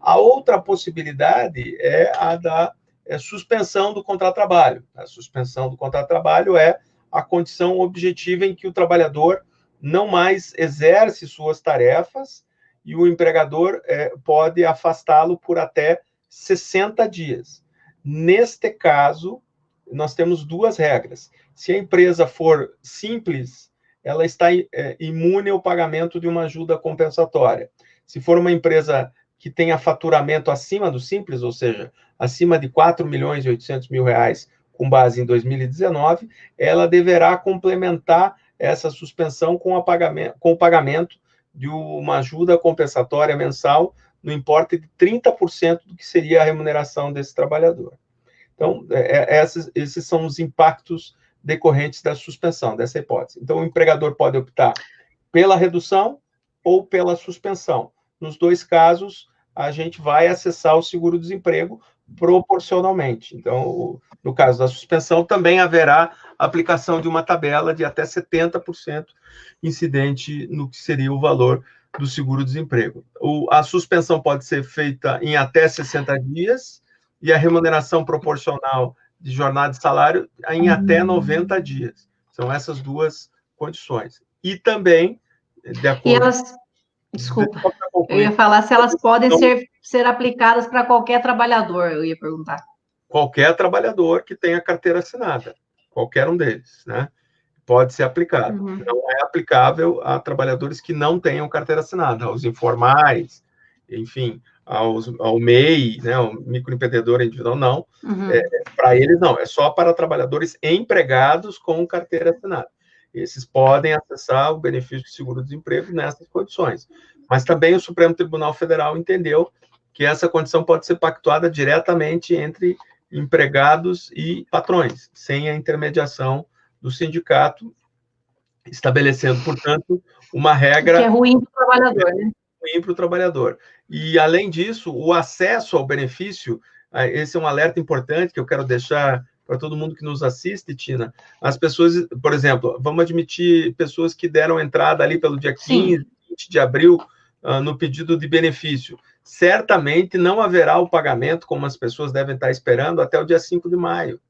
A outra possibilidade é a da suspensão do contrato de trabalho. A suspensão do contrato de trabalho é a condição objetiva em que o trabalhador não mais exerce suas tarefas e o empregador pode afastá-lo por até 60 dias. Neste caso, nós temos 2 regras. Se a empresa for simples, ela está imune ao pagamento de uma ajuda compensatória. Se for uma empresa que tenha faturamento acima do Simples, ou seja, acima de 4.800.000 reais, com base em 2019, ela deverá complementar essa suspensão com o pagamento de uma ajuda compensatória mensal no importe de 30% do que seria a remuneração desse trabalhador. Então, esses são os impactos decorrentes da suspensão, dessa hipótese. Então, o empregador pode optar pela redução ou pela suspensão. Nos dois casos, a gente vai acessar o seguro-desemprego proporcionalmente. Então, no caso da suspensão, também haverá aplicação de uma tabela de até 70% incidente no que seria o valor do seguro-desemprego. A suspensão pode ser feita em até 60 dias e a remuneração proporcional de jornada de salário em até 90 dias. São essas duas condições. E também, de acordo... E elas... Desculpa, eu ia falar se elas podem ser aplicadas para qualquer trabalhador, eu ia perguntar. Qualquer trabalhador que tenha carteira assinada, qualquer um deles, né? Pode ser aplicado. Uhum. Não é aplicável a trabalhadores que não tenham carteira assinada, aos informais, enfim, ao MEI, né, ao microempreendedor individual, não. Uhum. Para eles, não. É só para trabalhadores empregados com carteira assinada. Esses podem acessar o benefício de seguro-desemprego nessas condições. Mas também o Supremo Tribunal Federal entendeu que essa condição pode ser pactuada diretamente entre empregados e patrões, sem a intermediação do sindicato, estabelecendo, portanto, uma regra... Que é ruim para o trabalhador, né? Ruim para o trabalhador. E, além disso, o acesso ao benefício, esse é um alerta importante que eu quero deixar para todo mundo que nos assiste, Tina. As pessoas, por exemplo, vamos admitir pessoas que deram entrada ali pelo dia 15, 20 de abril, no pedido de benefício. Certamente não haverá o pagamento, como as pessoas devem estar esperando, até o dia 5 de maio.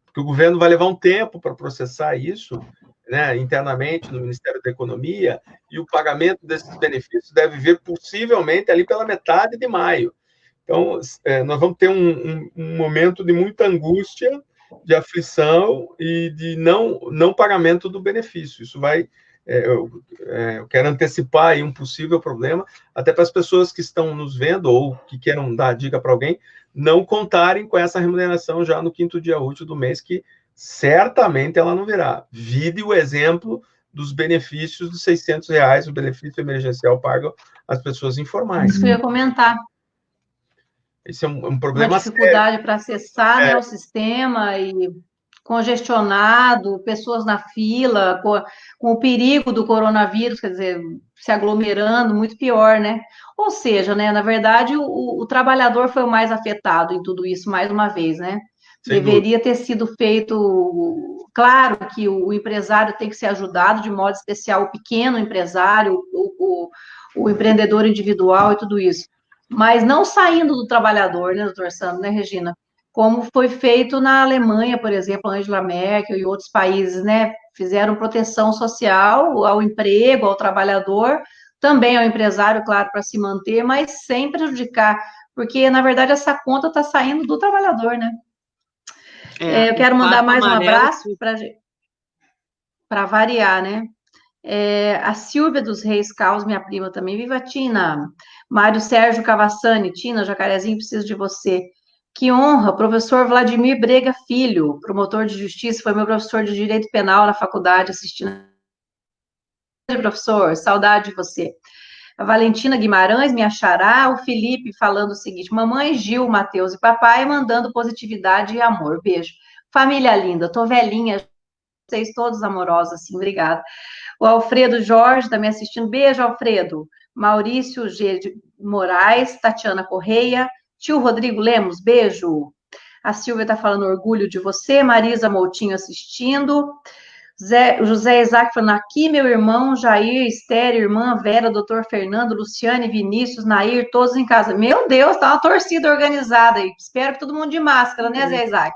Porque o governo vai levar um tempo para processar isso, né, internamente no Ministério da Economia, e o pagamento desses benefícios deve vir possivelmente ali pela metade de maio. Então, nós vamos ter um momento de muita angústia, de aflição e de não pagamento do benefício. Isso vai... eu quero antecipar aí um possível problema, até para as pessoas que estão nos vendo ou que queiram dar dica para alguém, não contarem com essa remuneração já no 5º dia útil do mês, que certamente ela não virá. Vide o exemplo dos benefícios de R$600, o benefício emergencial pago às pessoas informais. Isso que eu ia comentar. Esse é um problema uma dificuldade para acessar, né, o sistema, e congestionado, pessoas na fila, com o perigo do coronavírus, quer dizer, se aglomerando, muito pior, né? Ou seja, né, na verdade, o trabalhador foi o mais afetado em tudo isso, mais uma vez, né? Deveria ter sido feito... Claro que o empresário tem que ser ajudado, de modo especial o pequeno empresário, o empreendedor individual e tudo isso. Mas não saindo do trabalhador, né, doutor Sandro, né, Regina? Como foi feito na Alemanha, por exemplo, Angela Merkel e outros países, né? Fizeram proteção social ao emprego, ao trabalhador, também ao empresário, claro, para se manter, mas sem prejudicar, porque, na verdade, essa conta está saindo do trabalhador, né? Eu quero mandar mais um abraço para variar, né? A Silvia dos Reis Caos, minha prima também, viva Tina. Mário Sérgio Cavassani, Tina, Jacarezinho, preciso de você. Que honra, professor Vladimir Brega Filho, promotor de justiça, foi meu professor de direito penal na faculdade, assistindo. Professor, saudade de você. A Valentina Guimarães, minha xará, o Felipe falando o seguinte: mamãe, Gil, Matheus e papai mandando positividade e amor. Beijo. Família linda, tô velhinha, vocês todos amorosos, assim, obrigada. O Alfredo Jorge também assistindo. Beijo, Alfredo. Maurício G. de Moraes, Tatiana Correia, tio Rodrigo Lemos, beijo. A Silvia está falando orgulho de você. Marisa Moutinho assistindo. José Isaac falando aqui, meu irmão, Jair, Estéreo, irmã Vera, doutor Fernando, Luciane, Vinícius, Nair, todos em casa. Meu Deus, tá uma torcida organizada aí. Espero que todo mundo de máscara, né, Zé Isaac?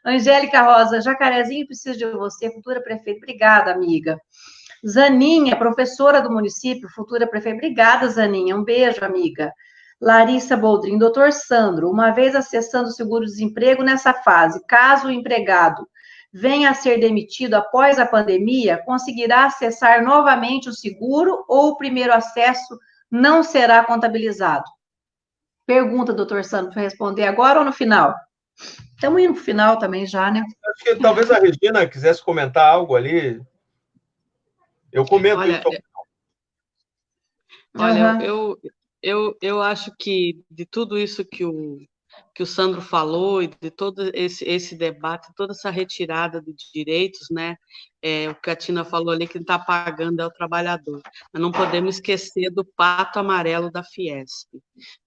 Angélica Rosa, Jacarezinho, preciso de você, futura prefeita. Obrigada, amiga. Zaninha, professora do município, futura prefeita. Obrigada, Zaninha. Um beijo, amiga. Larissa Boldrin, doutor Sandro, uma vez acessando o seguro-desemprego nessa fase, caso o empregado venha a ser demitido após a pandemia, conseguirá acessar novamente o seguro ou o primeiro acesso não será contabilizado? pergunta, doutor Sandro, para responder agora ou no final? Estamos indo para o final também já, né? Acho que talvez a Regina quisesse comentar algo ali. Eu comento Olha, isso. Olha, eu acho que de tudo isso que o Sandro falou e de todo esse debate, toda essa retirada de direitos, né? O que a Tina falou ali, que está pagando é o trabalhador. Mas não podemos esquecer do pato amarelo da Fiesp,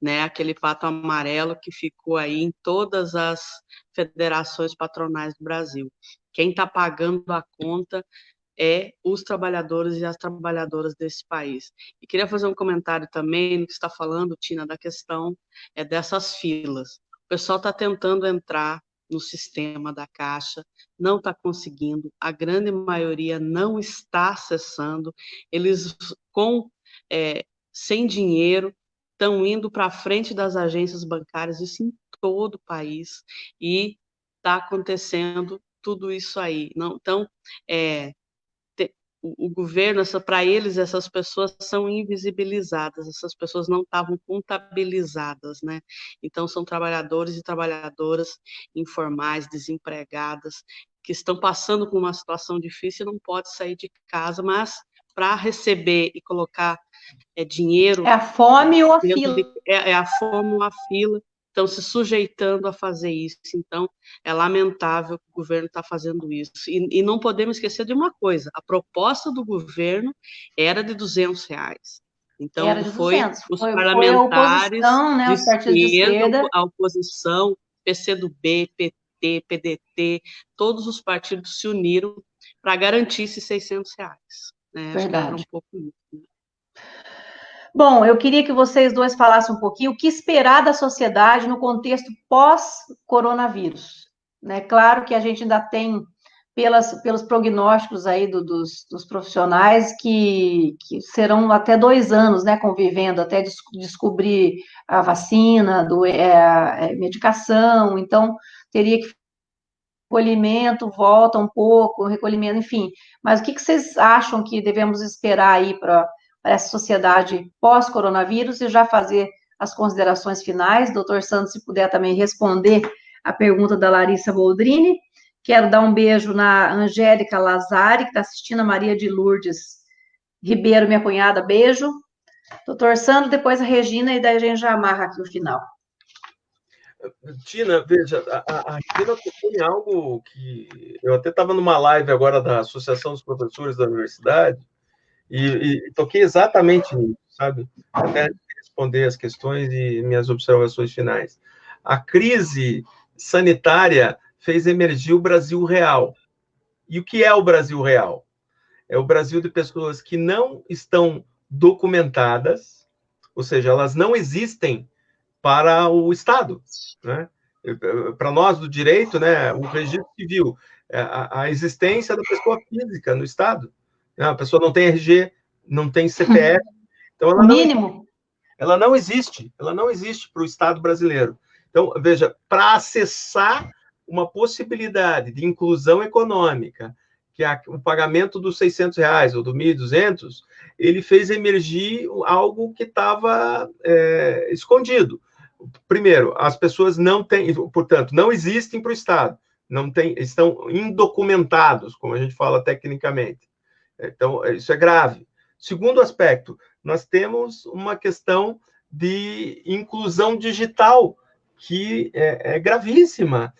né? Aquele pato amarelo que ficou aí em todas as federações patronais do Brasil. Quem está pagando a conta os trabalhadores e as trabalhadoras desse país. E queria fazer um comentário também no que está falando, Tina, da questão dessas filas. O pessoal está tentando entrar no sistema da Caixa, não está conseguindo, a grande maioria não está acessando, eles sem dinheiro estão indo para a frente das agências bancárias, isso em todo o país, e está acontecendo tudo isso aí. Não, então, o governo, para eles, essas pessoas são invisibilizadas, essas pessoas não estavam contabilizadas, né? Então, são trabalhadores e trabalhadoras informais, desempregadas, que estão passando por uma situação difícil e não pode sair de casa, mas para receber e colocar dinheiro... É a fome ou a fila? É a fome ou a fila. Estão se sujeitando a fazer isso. Então, é lamentável que o governo está fazendo isso. E não podemos esquecer de uma coisa, a proposta do governo era de R$200. Então, era de 200. Os parlamentares a oposição, né, os partidos de esquerda, a oposição, PCdoB, PT, PDT, todos os partidos se uniram para garantir esses R$600. Né? Acho que era um pouco isso. Bom, eu queria que vocês dois falassem um pouquinho o que esperar da sociedade no contexto pós-coronavírus. Né? Claro que a gente ainda tem, pelos prognósticos aí dos profissionais, que serão até 2 anos, né, convivendo, até descobrir a vacina, medicação, então teria que recolhimento, volta um pouco, recolhimento, enfim. Mas o que vocês acham que devemos esperar aí para essa sociedade pós-coronavírus e já fazer as considerações finais? Doutor Santos, se puder também responder a pergunta da Larissa Boldrini. Quero dar um beijo na Angélica Lazari, que está assistindo, a Maria de Lourdes Ribeiro, minha cunhada, beijo. Doutor Santos, depois a Regina, e daí a gente já amarra aqui o final. Tina, veja, a Tina tocou em algo que... Eu até estava numa live agora da Associação dos Professores da Universidade e toquei exatamente nisso, sabe? Até responder as questões e minhas observações finais. A crise sanitária fez emergir o Brasil real. E o que é o Brasil real? É o Brasil de pessoas que não estão documentadas, ou seja, elas não existem para o Estado, né? Para nós do direito, né, o registro civil, a existência da pessoa física no Estado, né? A pessoa não tem RG, não tem CPF, então ela não existe para o Estado brasileiro. Então, veja, para acessar uma possibilidade de inclusão econômica, que é o pagamento dos R$600 ou do 1.200, ele fez emergir algo que estava escondido. Primeiro, as pessoas não têm, portanto, não existem para o Estado, estão indocumentados, como a gente fala tecnicamente. Então, isso é grave. Segundo aspecto, nós temos uma questão de inclusão digital, que é gravíssima.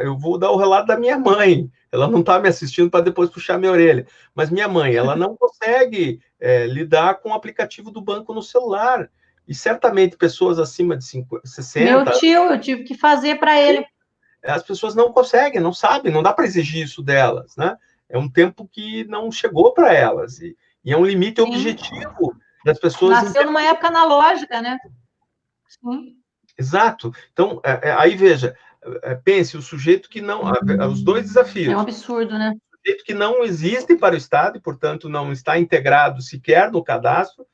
Eu vou dar o relato da minha mãe, ela não está me assistindo para depois puxar minha orelha, mas minha mãe, ela não consegue lidar com o aplicativo do banco no celular. E certamente pessoas acima de 60... Meu tio, eu tive que fazer para ele. As pessoas não conseguem, não sabem, não dá para exigir isso delas, né? É um tempo que não chegou para elas. E é um limite objetivo das pessoas... Nasceu numa época analógica, né? Sim. Exato. Então, aí veja, pense, o sujeito que não... Os dois desafios. É um absurdo, né? O sujeito que não existe para o Estado e, portanto, não está integrado sequer no cadastro,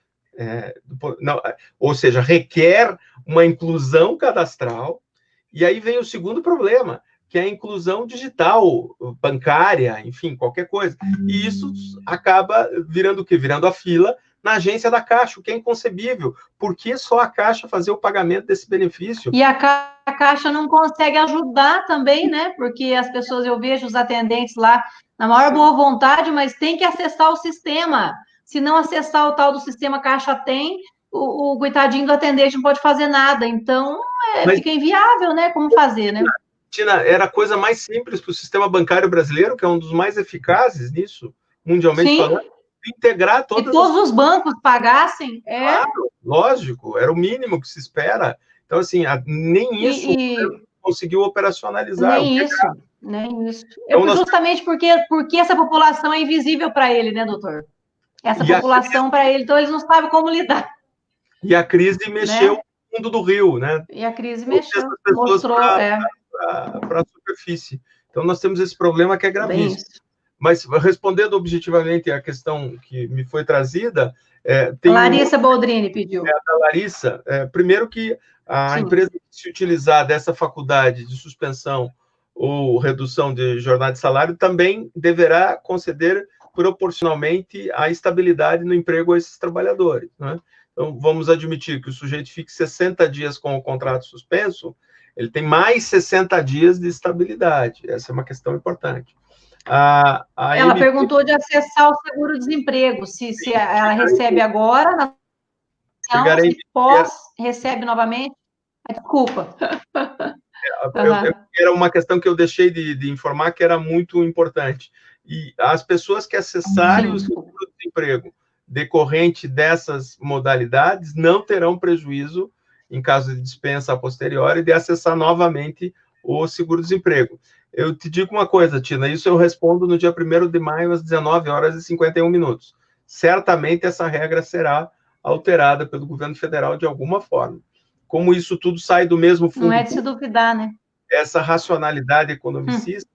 ou seja, requer uma inclusão cadastral. E aí vem o segundo problema, que é a inclusão digital, bancária, enfim, qualquer coisa. E isso acaba virando o quê? Virando a fila na agência da Caixa, o que é inconcebível. Por que só a Caixa fazer o pagamento desse benefício? E a Caixa não consegue ajudar também, né? Porque as pessoas, eu vejo os atendentes lá, na maior boa vontade, mas tem que acessar o sistema. Se não acessar o tal do sistema Caixa Tem, o coitadinho do atendente não pode fazer nada. Então, fica inviável, né? Como fazer, né? Tina, era a coisa mais simples para o sistema bancário brasileiro, que é um dos mais eficazes nisso, mundialmente falando, integrar todas. Se todos os bancos pagassem, Claro, lógico, era o mínimo que se espera. Então, assim, nem isso conseguiu operacionalizar. Nem isso. Então, justamente porque essa população é invisível para ele, né, doutor? Essa população para ele, então eles não sabem como lidar. E a crise mexeu no fundo do rio, né? E a crise mexeu, mostrou para a superfície. Então, nós temos esse problema que é gravíssimo. Mas, respondendo objetivamente à questão que me foi trazida... Larissa Boldrini pediu. Da Larissa, primeiro que a empresa que se utilizar dessa faculdade de suspensão ou redução de jornada de salário também deverá conceder proporcionalmente a estabilidade no emprego a esses trabalhadores, né? Então, vamos admitir que o sujeito fique 60 dias com o contrato suspenso, ele tem mais 60 dias de estabilidade. Essa é uma questão importante. Ela perguntou de acessar o seguro-desemprego, se ela recebe agora, se pós, recebe novamente. Desculpa. Era uma questão que eu deixei de informar, que era muito importante. E as pessoas que acessarem o seguro-desemprego decorrente dessas modalidades não terão prejuízo, em caso de dispensa a posteriori, de acessar novamente o seguro-desemprego. Eu te digo uma coisa, Tina, isso eu respondo no dia 1º de maio, às 19h51. Certamente essa regra será alterada pelo governo federal de alguma forma. Como isso tudo sai do mesmo fundo... Não é de se duvidar, né? Essa racionalidade economicista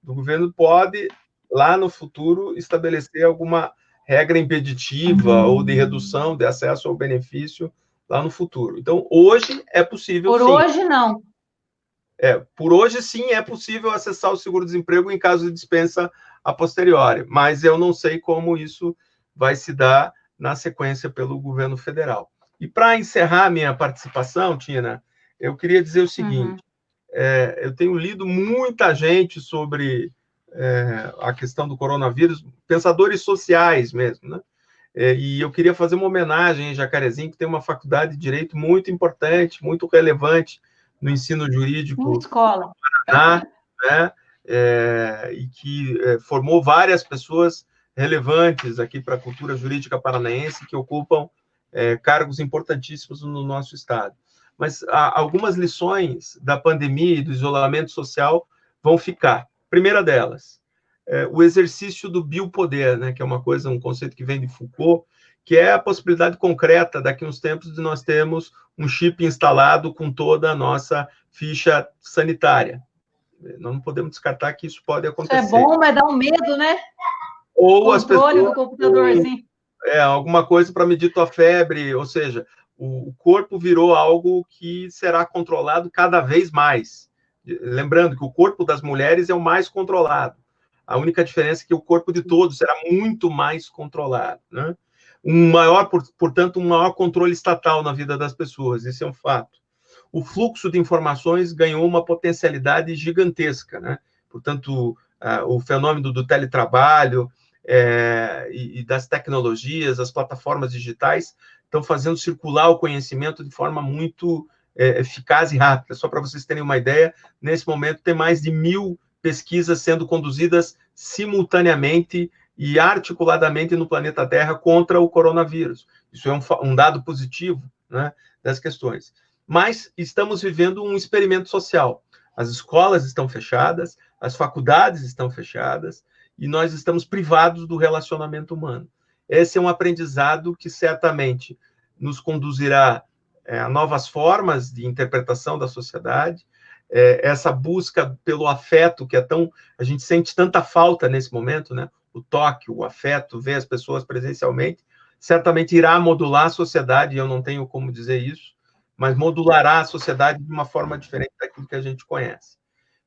do governo pode, lá no futuro, estabelecer alguma regra impeditiva ou de redução de acesso ao benefício lá no futuro. Então, hoje é possível, sim. Por hoje, não. Por hoje, sim, é possível acessar o seguro-desemprego em caso de dispensa a posteriori, mas eu não sei como isso vai se dar na sequência pelo governo federal. E para encerrar minha participação, Tina, eu queria dizer o seguinte, eu tenho lido muita gente sobre a questão do coronavírus, pensadores sociais mesmo, né? E eu queria fazer uma homenagem em Jacarezinho, que tem uma faculdade de Direito muito importante, muito relevante, no ensino jurídico escola. do Paraná, né? E que formou várias pessoas relevantes aqui para a cultura jurídica paranaense, que ocupam cargos importantíssimos no nosso estado. Mas algumas lições da pandemia e do isolamento social vão ficar. Primeira delas, o exercício do biopoder, né? Que é uma coisa, um conceito que vem de Foucault, que é a possibilidade concreta, daqui a uns tempos, de nós termos um chip instalado com toda a nossa ficha sanitária. Nós não podemos descartar que isso pode acontecer. Isso é bom, mas dá um medo, né? Ou as pessoas... Controle do computadorzinho. Alguma coisa para medir tua febre, ou seja, o corpo virou algo que será controlado cada vez mais. Lembrando que o corpo das mulheres é o mais controlado. A única diferença é que o corpo de todos será muito mais controlado, né? Portanto, um maior controle estatal na vida das pessoas, isso é um fato. O fluxo de informações ganhou uma potencialidade gigantesca, né? Portanto, o fenômeno do teletrabalho e das tecnologias, as plataformas digitais, estão fazendo circular o conhecimento de forma muito eficaz e rápida. Só para vocês terem uma ideia, nesse momento tem mais de 1000 pesquisas sendo conduzidas simultaneamente e articuladamente no planeta Terra contra o coronavírus. Isso é um dado positivo, né, das questões. Mas estamos vivendo um experimento social. As escolas estão fechadas, as faculdades estão fechadas, e nós estamos privados do relacionamento humano. Esse é um aprendizado que certamente nos conduzirá a novas formas de interpretação da sociedade, essa busca pelo afeto, que a gente sente tanta falta nesse momento, né? O toque, o afeto, ver as pessoas presencialmente, certamente irá modular a sociedade, e eu não tenho como dizer isso, mas modulará a sociedade de uma forma diferente daquilo que a gente conhece.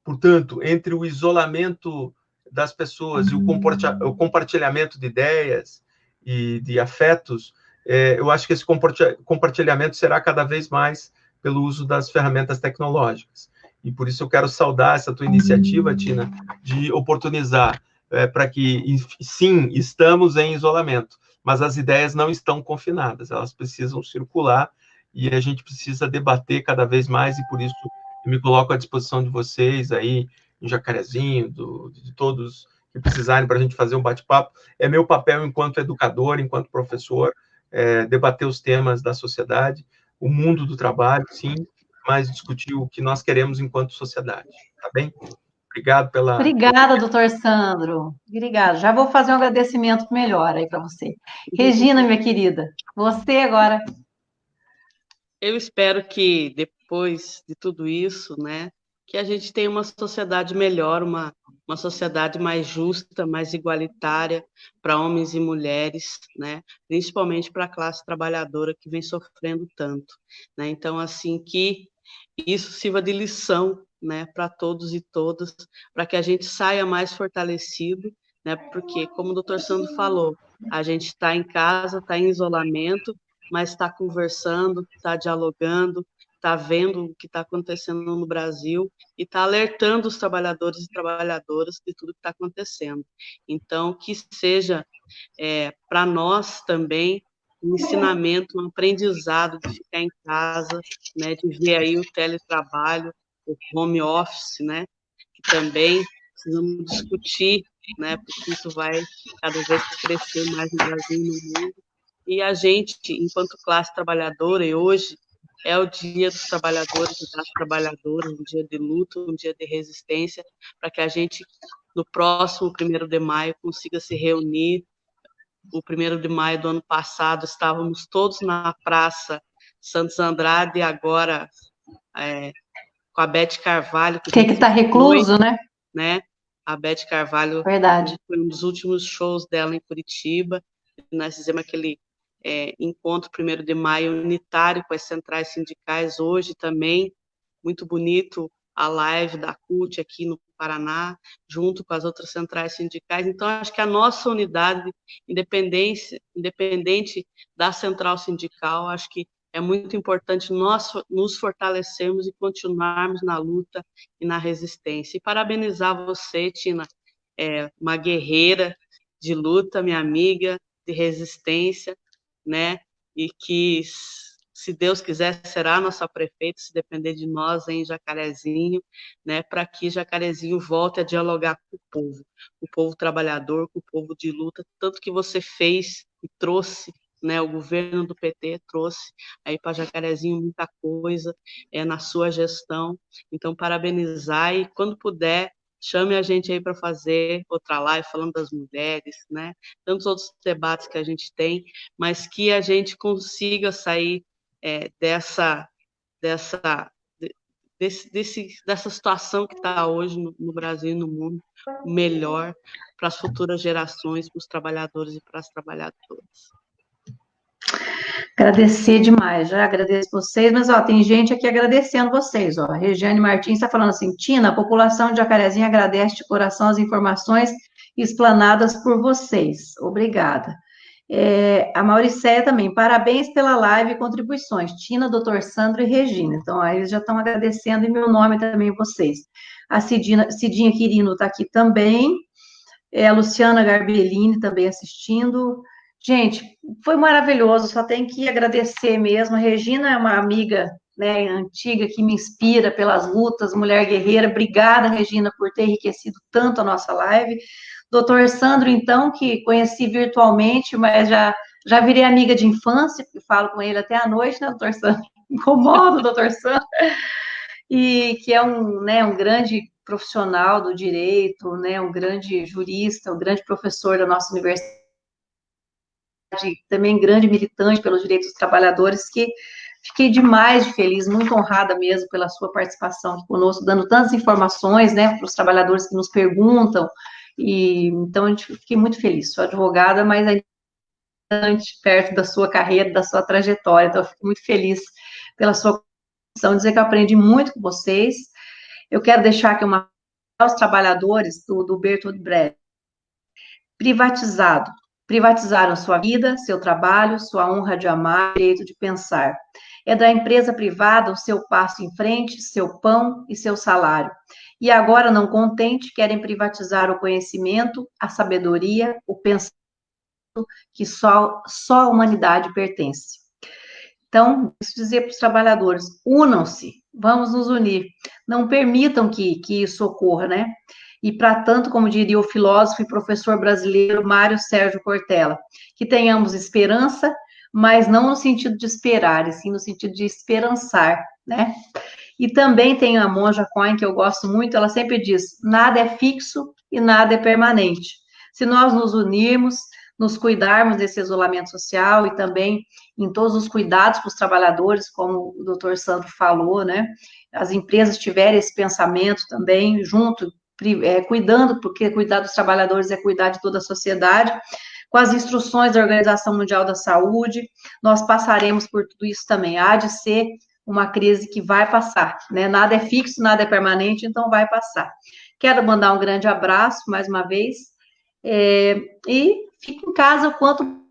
Portanto, entre o isolamento das pessoas e o compartilhamento de ideias e de afetos, eu acho que esse compartilhamento será cada vez mais pelo uso das ferramentas tecnológicas. E por isso eu quero saudar essa tua iniciativa, Tina, de oportunizar para que, sim, estamos em isolamento, mas as ideias não estão confinadas, elas precisam circular e a gente precisa debater cada vez mais, e por isso eu me coloco à disposição de vocês aí, em Jacarezinho, de todos que precisarem para a gente fazer um bate-papo. É meu papel enquanto educador, enquanto professor, debater os temas da sociedade, o mundo do trabalho, sim, mas discutir o que nós queremos enquanto sociedade, tá bem? Obrigado pela... Obrigada, doutor Sandro. Obrigada. Já vou fazer um agradecimento melhor aí para você. Regina, minha querida, você agora. Eu espero que depois de tudo isso, né, que a gente tenha uma sociedade melhor, uma sociedade mais justa, mais igualitária para homens e mulheres, né, principalmente para a classe trabalhadora que vem sofrendo tanto, né? Então, assim, que isso sirva de lição, né, para todos e todas, para que a gente saia mais fortalecido, né, porque, como o doutor Sandro falou, a gente está em casa, está em isolamento, mas está conversando, está dialogando, está vendo o que está acontecendo no Brasil e está alertando os trabalhadores e trabalhadoras de tudo que está acontecendo. Então, que seja para nós também um ensinamento, um aprendizado de ficar em casa, né, de ver aí o teletrabalho, o home office, né, que também precisamos discutir, né, porque isso vai cada vez crescer mais no Brasil e no mundo. E a gente, enquanto classe trabalhadora, e hoje é o dia dos trabalhadores e das trabalhadoras, um dia de luta, um dia de resistência, para que a gente, no próximo 1º de maio, consiga se reunir. O 1º de maio do ano passado, estávamos todos na Praça Santos Andrade, e agora com a Beth Carvalho. Que está recluso, né? A Beth Carvalho, verdade, foi um dos últimos shows dela em Curitiba. Nós fizemos aquele encontro 1º de maio unitário com as centrais sindicais, hoje também, muito bonito, a live da CUT aqui no Paraná, junto com as outras centrais sindicais. Então, acho que a nossa unidade, independente da central sindical, acho que é muito importante nós nos fortalecermos e continuarmos na luta e na resistência. E parabenizar você, Tina, uma guerreira de luta, minha amiga, de resistência, né? E que, se Deus quiser, será a nossa prefeita, se depender de nós em Jacarezinho, né? Para que Jacarezinho volte a dialogar com o povo trabalhador, com o povo de luta, tanto que você fez e trouxe, né? O governo do PT trouxe aí para Jacarezinho muita coisa na sua gestão. Então, parabenizar, e quando puder, chame a gente aí para fazer outra live falando das mulheres, né? Tantos outros debates que a gente tem, mas que a gente consiga sair dessa situação que está hoje no Brasil e no mundo melhor para as futuras gerações, para os trabalhadores e para as trabalhadoras. Agradecer demais, já agradeço vocês, mas tem gente aqui agradecendo vocês, A Regiane Martins está falando assim: Tina, a população de Jacarezinho agradece de coração as informações explanadas por vocês, obrigada. A Mauricéia também, parabéns pela live e contribuições, Tina, doutor Sandro e Regina. Então, aí eles já estão agradecendo em meu nome também vocês. A Cidinha Quirino está aqui também, a Luciana Garbellini também assistindo. Gente, foi maravilhoso, só tenho que agradecer mesmo. A Regina é uma amiga, né, antiga, que me inspira pelas lutas, mulher guerreira. Obrigada, Regina, por ter enriquecido tanto a nossa live. Doutor Sandro, então, que conheci virtualmente, mas já virei amiga de infância, porque falo com ele até à noite, né, doutor Sandro? Incomodo, doutor Sandro. E que é um grande profissional do direito, né, um grande jurista, um grande professor da nossa universidade, também grande militante pelos direitos dos trabalhadores, que fiquei demais de feliz, muito honrada mesmo pela sua participação aqui conosco, dando tantas informações, né, para os trabalhadores que nos perguntam, e então a gente fiquei muito feliz. Sou advogada, mas ainda perto da sua carreira, da sua trajetória, então eu fico muito feliz pela sua contribuição, dizer que eu aprendi muito com vocês. Eu quero deixar aqui aos trabalhadores do Bertolt Brecht: privatizado, Privatizaram sua vida, seu trabalho, sua honra de amar, direito de pensar. É da empresa privada o seu passo em frente, seu pão e seu salário. E agora, não contente, querem privatizar o conhecimento, a sabedoria, o pensamento que só a humanidade pertence. Então, preciso dizer para os trabalhadores, unam-se, vamos nos unir. Não permitam que isso ocorra, né? E para tanto, como diria o filósofo e professor brasileiro Mário Sérgio Cortella, que tenhamos esperança, mas não no sentido de esperar, e sim no sentido de esperançar, né? E também tem a Monja Coen, que eu gosto muito, ela sempre diz, nada é fixo e nada é permanente. Se nós nos unirmos, nos cuidarmos desse isolamento social e também em todos os cuidados para os trabalhadores, como o doutor Sandro falou, né? As empresas tiverem esse pensamento também, junto, cuidando, porque cuidar dos trabalhadores é cuidar de toda a sociedade, com as instruções da Organização Mundial da Saúde, nós passaremos por tudo isso também. Há de ser uma crise que vai passar, né? Nada é fixo, nada é permanente, então vai passar. Quero mandar um grande abraço, mais uma vez, e fique em casa o quanto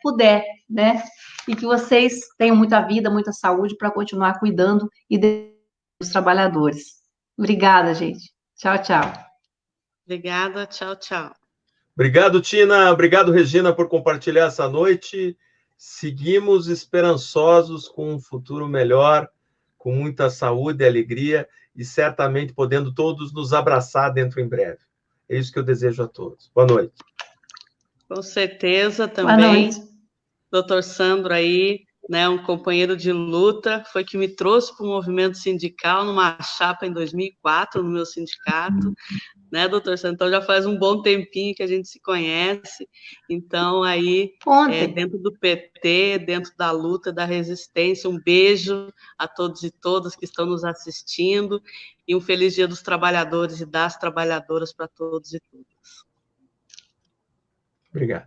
puder, né? E que vocês tenham muita vida, muita saúde para continuar cuidando e dos trabalhadores. Obrigada, gente. Tchau, tchau. Obrigada, tchau, tchau. Obrigado, Tina. Obrigado, Regina, por compartilhar essa noite. Seguimos esperançosos com um futuro melhor, com muita saúde e alegria, e certamente podendo todos nos abraçar dentro em breve. É isso que eu desejo a todos. Boa noite. Com certeza também. Boa noite. Doutor Sandro aí, né, um companheiro de luta, foi que me trouxe para o movimento sindical numa chapa em 2004, no meu sindicato, né, doutor Sandro? Então já faz um bom tempinho que a gente se conhece, então aí, dentro do PT, dentro da luta, da resistência, um beijo a todos e todas que estão nos assistindo, e um feliz Dia dos Trabalhadores e das Trabalhadoras para todos e todas. Obrigado.